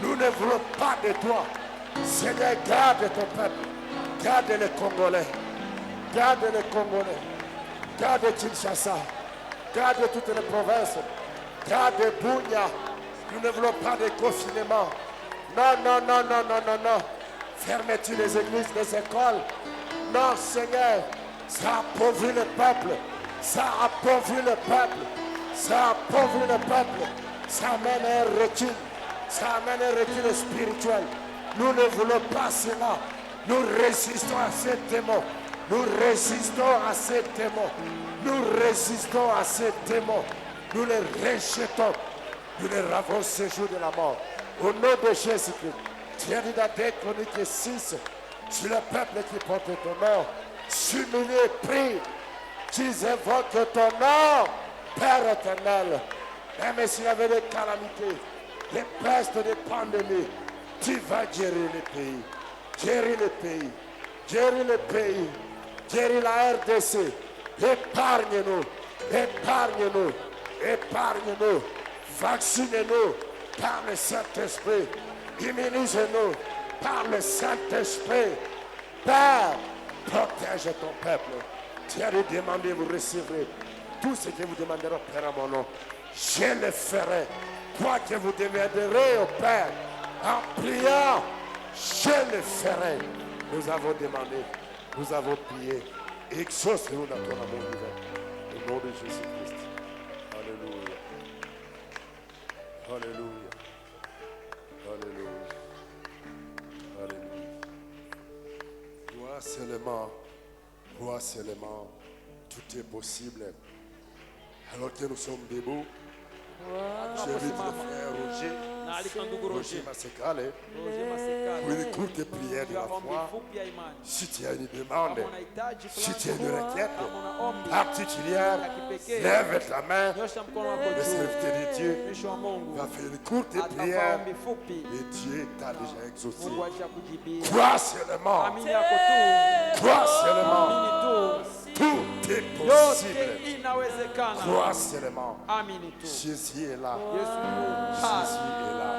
Nous ne voulons pas de toi. Seigneur, garde ton peuple. Garde les Congolais. Garde les Congolais. Garde Kinshasa. Garde toutes les provinces. Garde Bunia. Nous ne voulons pas de confinement. Non, non, non, non, non, non, non. Fermeture des églises, des écoles. Non, Seigneur. Ça appauvrit le peuple. Ça appauvrit le peuple. Ça appauvrit le peuple. Ça amène un recul. Ça amène un recul spirituel. Nous ne voulons pas cela. Nous résistons à ces démons. Nous résistons à ces démons. Nous résistons à ces démons. Nous les rejetons. Nous les ravons ce jour de la mort. Au nom de Jésus-Christ. Tu as dit dans 2 Chroniques 6, sur le peuple qui porte ton nom, s'humilie et prie, qu'ils invoquent ton nom, Père éternel. Même s'il y avait des calamités, des pestes, des pandémies, tu vas gérer le pays. Gérer le pays. Gérer le pays. Gérer la RDC. Épargne-nous. Épargne-nous. Épargne-nous. Vaccinez-nous par le Saint-Esprit. Immunise-nous par le Saint-Esprit. Père, protège ton peuple. Tu as demandé, vous recevrez tout ce que vous demanderez au Père à mon nom. Je le ferai. Quoi que vous demanderez au Père, en priant, je le ferai. Nous avons demandé, nous avons prié. Exauce-nous dans ton amour divin. Au nom de Jésus-Christ. Alléluia. Alléluia. Alléluia. Alléluia. Crois seulement, tout est possible. Alors que nous sommes debout, j'invite le frère Roger Na alika ndugu Roger Roger. Masekale, Roger Masekale. pour une courte prière de Juu ya la ombi foi. fupi ya imani. Si tu as une demande, Kama unahitaji si tu as fulani, une requête kama una ombi particulière, ya kipekee, lève ta main. nyosha mkono wako Le juu. serviteur de Dieu Mtumishi wa Mungu va faire une courte atafanya prière ombi fupi. et Dieu t'a déjà exaucé. Mungu alishakujibia. Crois seulement, Amini yako tu. crois seulement, Amini tu. tout est Yote possible. inawezekana. Crois seulement, Amini tu. Jésus est là. Yesu yu hai. Jésus est là.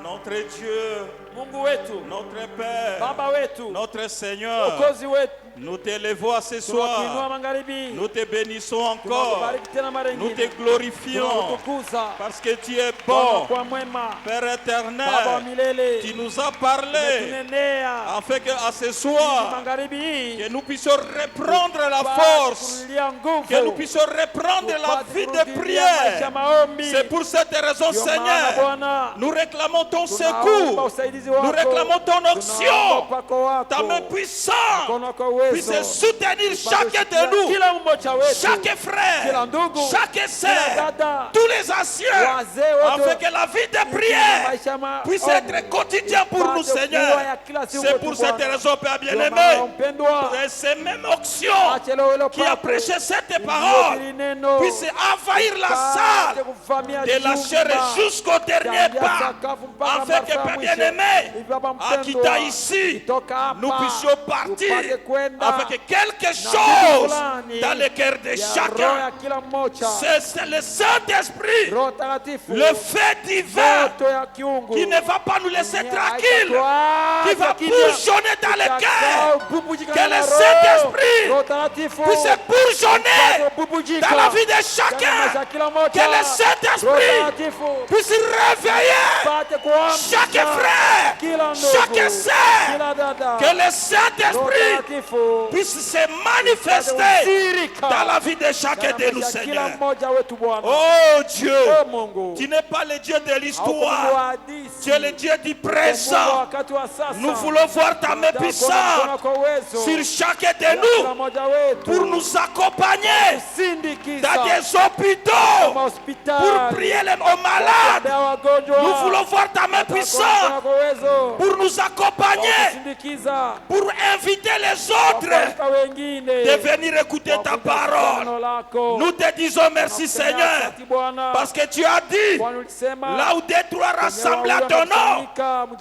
Notre Dieu, Mungu wetu, notre Père, Baba wetu, notre Seigneur, Mwokozi wetu, nous t'élevons à ce tunakuinua soir. magharibi, Nous te bénissons encore. tunakubariki tena mara Nous te nyingine, glorifions tunakutukuza parce que tu es Bwana bon, kwa mwema, Père Baba wa éternel. milele, Tu nous as parlé umetunenea afin qu'à ce soir, magharibi hii que nous puissions reprendre la upate force, kurudilia nguvu, que nous puissions reprendre la upate vie kurudilia de maisha prière. maombi. C'est pour cette raison, Ndio maana Seigneur, Bwana, nous réclamons ton tunaomba secours. usaidizi Nous wako, réclamons ton tunaomba onction, upako wako, ta main puissante mkono wako uwezo, puisse soutenir upate chacun kushikilia de nous, kila mmoja wetu, chaque frère, kila ndugu, chaque kila sœur, dada, tous les anciens, wazee wote, afin que la vie de prière maisha maombi puisse être quotidien pour nous, ipate Seigneur. kuwa ya kila siku C'est kwetu pour cette Bwana. raison, Père Ndio maana bien-aimé, mpendwa, que ces mêmes onction acha leo hilo qui a papo, prêché cette ilihubiri parole neno, puisse envahir la ipate salle kuvamia de la chair chumba, jusqu'au dernier kuanzia pas, sakafu mpaka afin que, mpaka Père mwisho. bien-aimé, Hivi Baba en mpendwa, quittant ici, kutoka hapa, nous puissions partir upate kwenda afin que quelque na chose fulani dans le cœur de ya roho chacun, ya kila mmoja, c'est le Saint-Esprit, Roho Takatifu, le fait divin moto ya kiungu qui ne va pas nous laisser yenye tranquilles, haitatuacha qui va kimya, bourgeonner dans le cœur, itakayobubujika que na le Roho, Saint-Esprit Roho Takatifu, puisse bourgeonner itakayobubujika dans la vie de ndani ya chacun, maisha ya kila mmoja. que le Roho Saint-Esprit Takatifu puisse réveiller ipate kuamsha chaque frère, kila ndugu, chaque sœur, kila dada, que le Roho Saint-Esprit Takatifu puisse se manifester usirika dans la vie de chacun ndani ya de nous, maisha ya kila Seigneur. mmoja wetu Bwana. Oh Dieu, Oh Mungu, tu n'es pas le Dieu de hauko Mungu l'histoire, wa hadithi, tu es le Dieu du Mungu wa présent. wakati wa sasa. Nous voulons voir ta main Utakuona puissante mkono wako uwezo sur chacun de kila nous mmoja wetu pour nous accompagner kusindikiza dans des hôpitaux, mahospitali, pour prier aux malades. kuombea wagonjwa. Nous voulons voir ta main Utakuona mkono puissante wako uwezo pour nous accompagner, kusindikiza pour inviter les autres wakualika wengine de venir écouter ta wakuja parole. neno lako. Nous te disons merci, Tunasema Seigneur, asante Bwana, parce que tu as dit, Bwana ulisema là où deux, trois rassemblés à ton nom,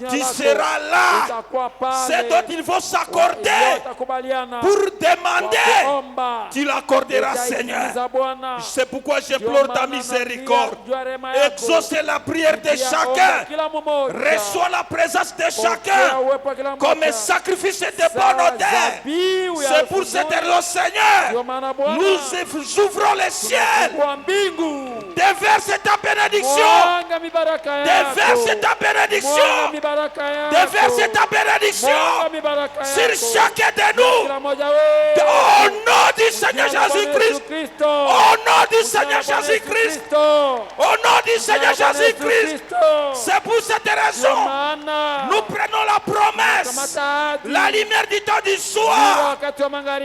tu seras là. C'est dont il faut s'accorder pour demander. Tu l'accorderas, Seigneur. C'est pourquoi j'implore ta miséricorde. Exauce la prière de chacun. Reçois la présence de chacun comme un sacrifice de bonne odeur. C'est pour cette raison, Seigneur, nous ouvrons les ciels. Déverse ta bénédiction. Déverse ta bénédiction. Déverse ta bénédiction sur chacun de nous. Au nom du Seigneur Jésus-Christ. Au nom du Seigneur Jésus-Christ. Au nom du Seigneur Jésus-Christ. C'est pour cette raison nous prenons la promesse, la lumière du temps du soir,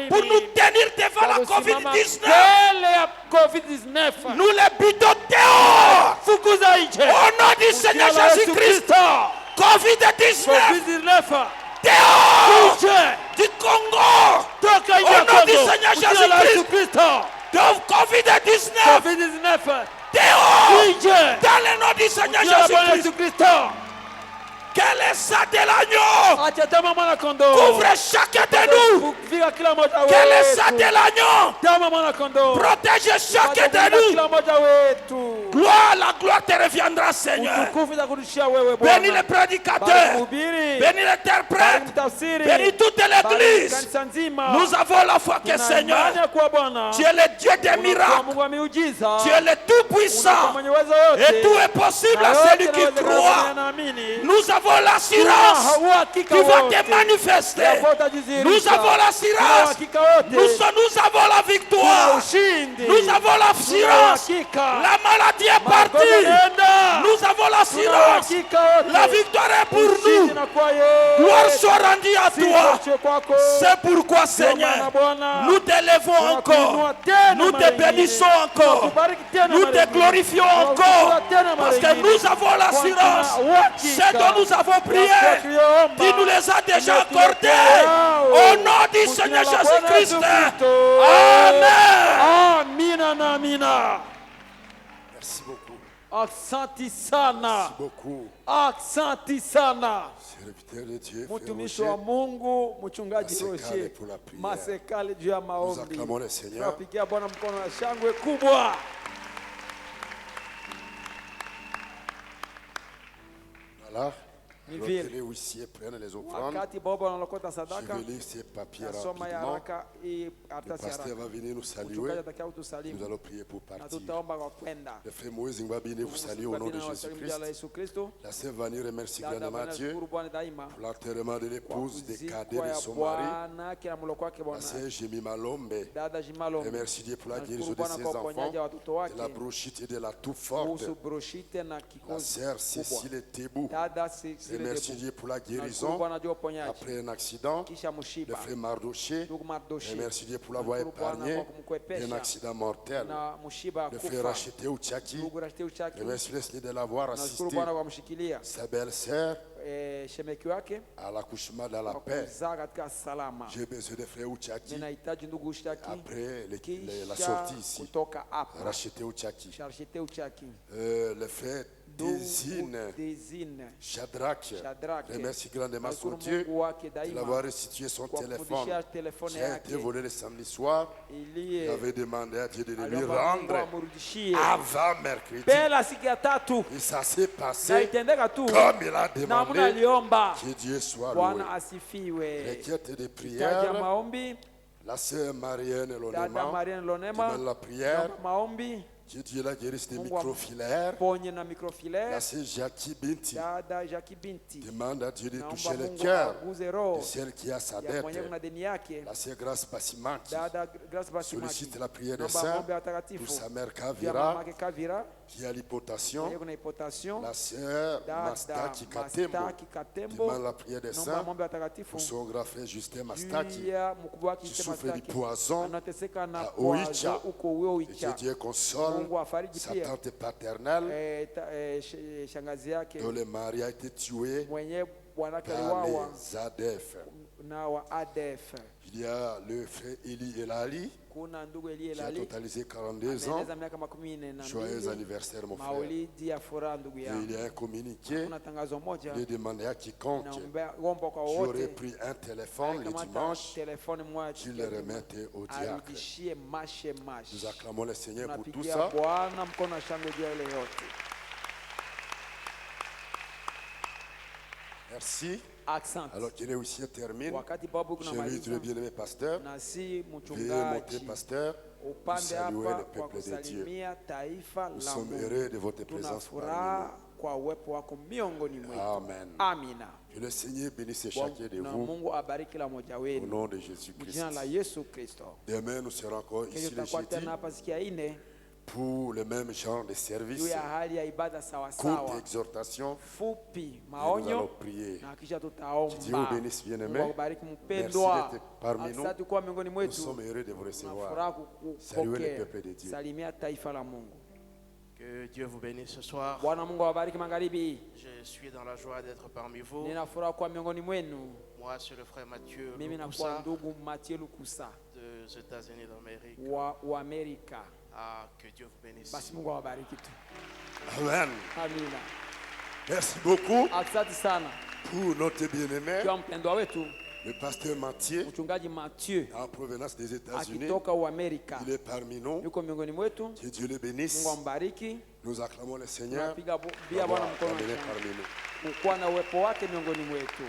pour nous tenir devant la COVID-19. Nous les butons dehors. Au nom du Seigneur Jésus-Christ. COVID-19 dehors du Congo. Au nom du Seigneur Jésus-Christ. Donc COVID-19 dehors dans le nom du Seigneur Jésus-Christ. Que les sang de l'agneau Acha damu ya mwana-kondoo couvre chacun de nous. kuvika kila mmoja Que le sang de wetu. l'agneau Damu ya mwana-kondoo protège chacun Kuvika de nous. kila mmoja wetu. Gloire, la gloire te reviendra, Seigneur. Utukufu itakurudishia wewe Bénis Bwana. les prédicateurs. Bariki mhubiri. Bénis Bariki l'interprète. mtafsiri. Bénis toute Bariki l'église. kanisa nzima. Nous avons la foi que, Tuna Seigneur, imani ya kuwa Bwana. tu es le Dieu des Unakuwa miracles. Mungu wa miujiza. Tu es le Unakuwa Tout-Puissant. mwenye uwezo yote. Et tout est possible Na à yote celui qui inawezekana kwa croit. mwenye anaamini. Nous avons l'assurance Tuna uhakika qui va wote. te manifester. Ya kwamba utajidhihirisha. Nous avons Tuna l'assurance. uhakika wote. Nous avons la Tuna victoire. ushindi. Nous avons Tuna l'assurance. uhakika. La maladie est Magonjwa partie. yanaenda. Nous avons Tuna l'assurance. uhakika wote. La victoire est pour Ushindi nous. na kwa Yesu. Gloire soit rendue à Sifa toi. ziwe kwako. C'est pourquoi, Ndio maana Seigneur, Bwana, nous t'élevons tunakuinua encore. tena Nous mara te bénissons nyingine. encore. Tunakubariki tena Nous mara te nyingine. glorifions Tunakutukuza encore. tena mara Parce que nyingine. nous avons l'assurance. Kwa tuna uhakika. Ce dont nous avons prié, Ya tuliyoomba. tu nous les as déjà Tumetuletea accordés. yao. Au nom du Kwa Seigneur jina la Bwana Jésus-Christ. Yesu Kristo. Amen. Amina na amina. Merci beaucoup. Asante sana. Merci beaucoup. Asante sana. Serviteur de Dieu, frère Mtumishi Roger. wa Mungu, mchungaji Masekale Roger pour la prière. Masekale juu ya Nous maombi. acclamons le Seigneur. Tunapigia Bwana mkono wa shangwe kubwa. Voilà. Ni Alors vile. que les huissiers prennent les offrandes, Wakati baba wanalokota je sadaka, vais lire ces papiers nasoma ya rapidement. haraka hii Le karatasi ya pasteur haraka. va venir nous saluer. Mchungaji atakia Nous utusalimu allons prier pour na partir. tutaomba kwa kwenda. Le frère Moïse Ngwabine vous salue au nom de Babina wasalimu jina la Jésus-Christ. Yesu Kristo. La sœur Vanille remercie Dada grandement Bwana Dieu shukuru Bwana daima pour l'enterrement de kwa l'épouse, des cadets kuzikwa de ya son mari. Bwana kila mloko wake La Bwana. sœur Jemima Lombe Dada Jimalo. remercie Dieu pour la Nashukuru guérison de Bwana ses kwa uponyaji enfants, wa watoto de la wake. bronchite et de la toux forte. Kuhusu broshite na La kikozi sœur kubwa. Cécile Tebou Dada Cecile remercie Debu. Dieu pour la Nashukuru guérison Bwana juu ya uponyaji. après un accident. Kisha Le mshiba. frère Mardoché Ndugu Mardoshi. remercie Dieu pour l'avoir Nashukuru Bwana épargné kwa kumkwepesha d'un accident mortel. na mshiba Le frère kufa. Racheté Ouchaki Ndugu Rashid Uchaki. remercie le Seigneur de l'avoir Nashukuru assisté. Bwana kwa kumshikilia. Sa belle-sœur Shemeki wake à l'accouchement dans la kwa paix. kuzaa katika salama. J'ai besoin de frère Ouchaki Ninahitaji ndugu Uchaki après la kisha sortie ici. kutoka hapa. Racheté Ouchaki. Sharshite Uchaki. Le frère Désine Dezine. Shadrach Shadrach. remercie grandement son Nashukuru Dieu Mungu wake de daima l'avoir restitué son kwa téléphone kumrudishia telefone qui a été yake volé le samedi soir. iliye J'avais demandé à Dieu de le lui aliomba Mungu rendre amrudishie avant mercredi. pela siku ya tatu Et ça s'est na passé itendeka tu comme il a namna demandé. aliomba. Que Dieu soit loué. Bwana asifiwe. Requête de Hitaji ya prière. maombi. La sœur Marianne Dada Lonema Marian demande Lonema la prière. naomba maombi. Que Dieu la guérisse des Mungu wa- microfilaires. ponye na La microfilaire. sœur Jackie Binti Dada Jackie Binti demande à Dieu de naomba toucher le Mungu cœur aguze de roho celle qui a sa ya dette. mwenye kuna deni yake. La sœur Grace Passimaki Dada Grace Basimaki sollicite la prière des naomba saints maombi ya pour sa watakatifu mère vya Kavira mamake Kavira qui a l'hypotension. mwenye kuna hypotension. La sœur Dada Mastaki Katembo Mastaki Katembo demande la prière des naomba saints maombi ya watakatifu pour son grand frère Justin juu Mastaki ya mkubwa wake qui Ite souffre du Mastaki poison anateseka na à Oicha. kwazo uko et que Oicha. Dieu console Mungu afariji sa pia tante paternelle shangazi yake dont le mari a été tué mwenye bwanake par aliwawa les ADF. na wa ADF. Il y a le frère Eli Elali Kuna ndugu Elie qui a Lali totalisé 42 ans. anaeleza miaka 42. Joyeux anniversaire mon frère. Maulidi ya furaha ndugu Et yangu. il y a un communiqué Kuna tangazo moja de demander à quiconque naomba kwa qui aurait wote pris un téléphone le kamata dimanche telefoni moja qu'il le remette au diacre. arudishie mashe mash. Nous acclamons le Seigneur pour tout Tunapigia ça. Bwana mkono wa shangwe juu ya ile yote. Merci. Asante. Alors que les huissiers terminent, Wakati babu je vais le kunamaliza bien-aimé pasteur. na si Veuillez monter, mchungaji pasteur. upande saluer hapa le kwa peuple de Dieu. kusalimia taifa Nous la sommes Mungu. heureux de votre Tuna présence parmi furaha kwa uwepo wako miongoni nous. mwetu. Amen. Amina. Que le Seigneur bénisse chacun de Na vous Mungu abariki kila mmoja au wenu. nom de Kwa Jésus-Christ. jina la Yesu Kristo. Demain, nous serons encore Kesho ici le tutakuwa jeudi tena hapa siku ya ine pour le même genre de juu service. ya hali ya ibada sawa Courte sawa. exhortation. Fupi Et nous allons maonyo prier. na kisha Dieu tutaomba. vous bénisse, bien-aimé. Mungu akubariki Merci mpendwa. d'être parmi nous. Asante kuwa miongoni Nous mwetu. sommes heureux de vous Tuna recevoir. furaha Saluez le kukupokea. peuple de Dieu. Salimia taifa la Mungu. Que Dieu vous bénisse ce soir. Bwana Mungu awabariki magharibi. Je suis dans la joie d'être parmi vous. Nina furaha kuwa miongoni mwenu. Moi, c'est le frère Mathieu Mimi nakuwa Lukusa ndugu Mathieu Lukusa des États-Unis d'Amérique. wa Amerika. Ah, que Dieu vous bénisse. Basi Mungu awabariki tu. Amen. Amina. Merci beaucoup Asante sana pour notre bien-aimé, kwa mpendwa wetu le pasteur Mathieu, mchungaji Mathieu en provenance des États-Unis. akitoka Uamerika. Il est parmi nous. Yuko miongoni mwetu. Que Dieu le bénisse. Mungu ambariki. Nous acclamons le Seigneur Tunapiga bia d'avoir Bwana mkono amené parmi nous. kuwa na uwepo wake miongoni mwetu.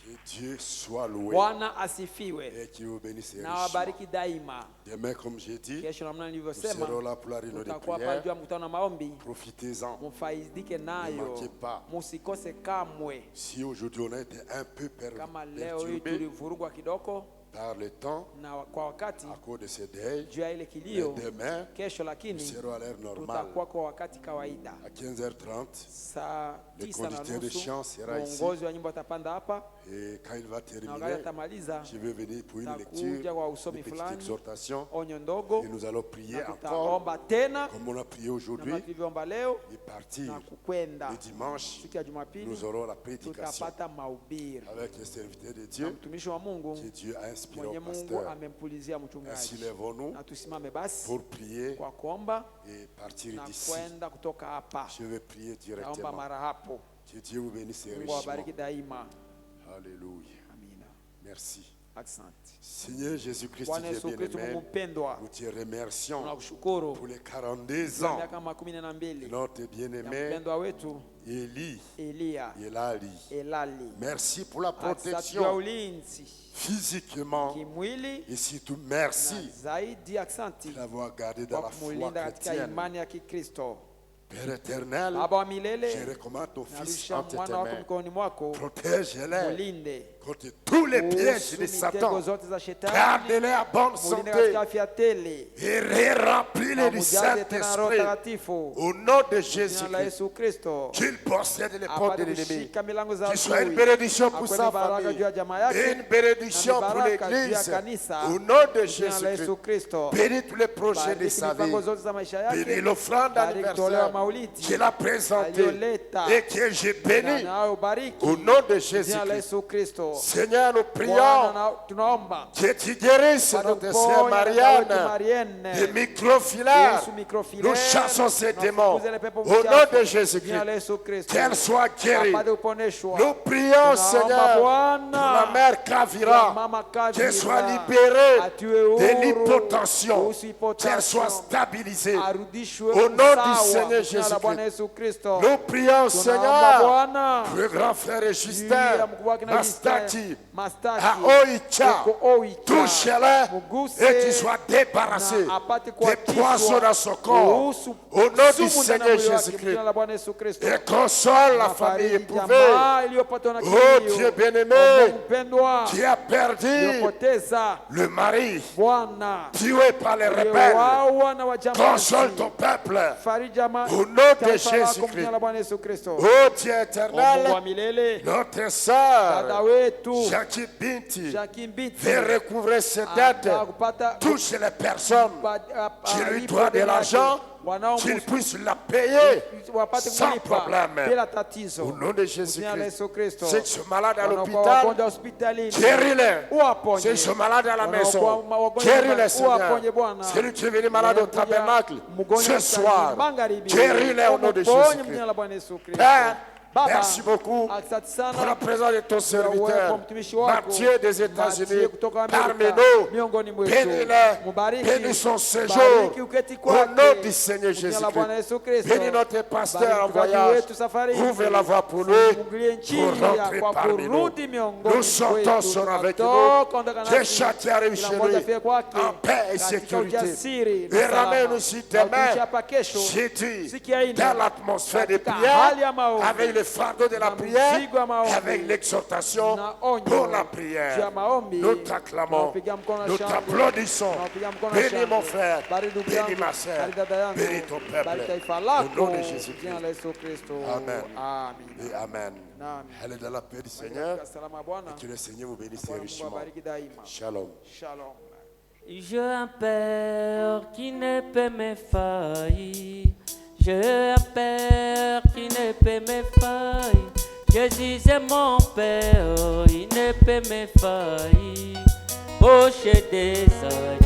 Que Dieu soit loué Bwana asifiwe et qu'il vous bénisse na richement. wabariki daima. Demain, comme j'ai dit, Kesho namna nous nilivyosema, serons là pour la réunion de tutakuwa hapa prière. juu ya mkutano wa maombi. Profitez-en. Mfaidike Ne nayo, manquez pas. musikose kamwe. Si aujourd'hui on a été un peu Kama leo hii perturbé tulivurugwa kidogo par le temps na kwa wakati à cause de ce deuil, juu ya ile kilio, mais demain, kesho nous lakini serons à l'heure normale. tutakuwa kwa wakati kawaida. À 15h30, Saa Le 9 na conducteur de nusu chant sera ici. mwongozi wa nyimbo atapanda hapa, et quand il va na wakati terminer, atamaliza je vais venir pour une takuja lecture, kwa une usomi petite fulani, exhortation, onyo ndogo, et nous allons prier na encore, tutaomba tena comme on a prié na aujourd'hui, tulivyoomba leo, et partir. na kukwenda Le dimanche, siku ya Jumapili nous aurons la prédication tutapata mahubiri avec les serviteurs de na Dieu mtumishi wa Mungu que Dieu a inspiré mwenye au Mungu pasteur. amempulizia Ainsi mchungaji. lèvons-nous Na tusimame basi pour prier kwa kuomba et partir na d'ici. kwenda kutoka hapa. Je vais prier Naomba directement. mara hapo. Que Dieu vous bénisse Mungu richement. awabariki daima. Alléluia. Amina. Merci. Asante. Seigneur Jésus-Christ, Bwana Dieu Yesu Kristo, bien-aimé, Mungu mpendwa, nous te remercions tunakushukuru pour les 42 kwa ans miaka 12 de notre ya bien-aimé mpendwa wetu Élie Elia Elali. Elali. Merci pour la Asante juu ya protection ulinzi physiquement kimwili et surtout na merci zaidi asante de l'avoir gardé dans kwa la foi kumulinda katika chrétienne. imani ya Kikristo. Père éternel, Baba wa je milele, recommande ton Fils narusha entre tes mwana wako mains. mikononi mwako, Protège-les mulinde contre tous les pièges kuhusu de mitego Satan. zote za shetani, Garde-les à bonne mulinde santé katika afya tele, et remplis-les na du mujaze tena Roho Saint-Esprit. Takatifu, Au nom de jina la Jésus-Christ, Yesu Kristo, qu'il possède les portes de apate l'ennemi. kushika milango za Qu'il soit une adui, bénédiction pour akuwe sa baraka famille juu ya jamaa et yake, une bénédiction na pour baraka juu ya l'Église. kanisa, Au nom de jina la Jésus-Christ, Yesu Kristo. bénis tous les projets de Bariki sa vie. mipango zote za maisha Bénis yake, l'offrande bariki toleo d'anniversaire maulidi qu'il a présenté aliyoleta, et que j'ai béni. na ubariki Au nom de jina la Jésus-Christ. Yesu Kristo. Seigneur, nous prions Bwana, tunaomba que tu guérisses notre sœur Bwana, Marianne Marianne, des microfilaires. Yesu microfilaire, Nous chassons ces na démons. fukuze le pepo Au nom mchafu, de jina la Jésus-Christ. Yesu Kristo. Qu'elle soit guérie. Apate uponeshwa. Nous prions, Tunaomba Seigneur, Bwana, pour la mère ya Kavira. mama Kavira, Qu'elle soit libérée atiwe de huru l'hypotension. kuhusu hypotension, Qu'elle soit stabilisée. arudishwe Au nom du usawa, Seigneur jina la Bwana Jésus-Christ. Yesu Kristo. Nous prions, Tunaomba Seigneur, Bwana, pour le grand frère juu ya Justin mkubwa wake na Mastaki Justin, Mastaki, à Oicha. huko Oicha. Touche-le Muguse et qu'il soit débarrassé na apate des kuachishwa poisons dans son corps. kuhusu Au nom du sumu ndani ya Seigneur mwili wake, Jésus-Christ. jina la Bwana Yesu Kristo. Et console la famille Mafariji éprouvée. jamaa iliyopatwa na Oh kilio. Dieu bien-aimé, Mungu mpendwa, qui a perdu iliyopoteza le mari, Bwana, tué par les rebelles. uliowawa na wajambazi. Console ton peuple. Fariji jamaa, Au nom de taifa lako, Jésus-Christ. jina la Bwana Yesu Kristo. Oh Dieu O Mungu wa éternel, milele, notre dada sœur, wetu Jackie Binti, Jackie Mbiti veut recouvrer ses dettes. kupata Touche les personnes qui lui alipo doivent de deni l'argent, yake, qu'il puisse la payer wapate sans kulipa problème. bila tatizo. Au nom de Jina la Yesu Jésus-Christ. Kristo. Ceux qui sont malades à Wanaokuwa l'hôpital, wagonjwa hospitalini, guéris-les. uwaponye. Ceux qui sont malades à la maison, Wanaokuwa wagonjwa guéris-les, Seigneur. uwaponye Bwana. Celui qui est venu malade au Wanaokuja tabernacle, mgonjwa ce hospitalini, soir, magharibi, guéris-les au nom de uwaponye Jésus-Christ. jina la Bwana Yesu Kristo. Père, Baba, merci beaucoup asante pour la sana présence de ton serviteur, mtumishi wako Mathieu des Mathieu États-Unis, kutoka parmi Amerika, nous. miongoni mwetu. Bénis-les, Mubariki, bénis son séjour. bariki uketi Au kwake. nom du Seigneur Jina la Bwana Jésus-Christ. Yesu Kristo. Bénis notre pasteur en Bariki mchungaji voyage. wetu safari hii. Ouvre la voie pour lui, Fungulie njia pour rentrer kwa parmi nous. kurudi miongoni Nous sortons mwetu. sur avec nous. Tunatoka ondokana Que nasi. chacun arrive Kila chez mmoja lui afie kwake. en paix et Katika sécurité. ujasiri na Et salama. ramène aussi Na demain, utuishi hapa kesho. j'ai dit, Siku ya nne. dans l'atmosphère de Katika prière, hali ya maombi. avec le fardeau de la Na prière, mzigo wa maombi. et avec l'exhortation Na onyo pour la juu ya prière. maombi. Nous t'acclamons, Tunaupiga mkono nous shangwe. t'applaudissons. Tunaupiga mkono Bénis shangwe. mon frère, Bariki ndugu bénis yangu, ma sœur, bariki dada yangu, bénis ton bariki peuple. taifa Au lako, nom de jina Jésus-Christ. la Yesu Kristo. Amen. Amen. Et Amen. Amen. Allez dans la paix du Seigneur. Salama ya Bwana. Que le Seigneur vous bénisse Bwana Mungu richement. awabariki daima. Shalom. Shalom. J'ai un père qui ne peut me faillir. J'ai un père qui ne peut me faillir. Jésus est mon père, il ne peut me faillir. Poche des âmes,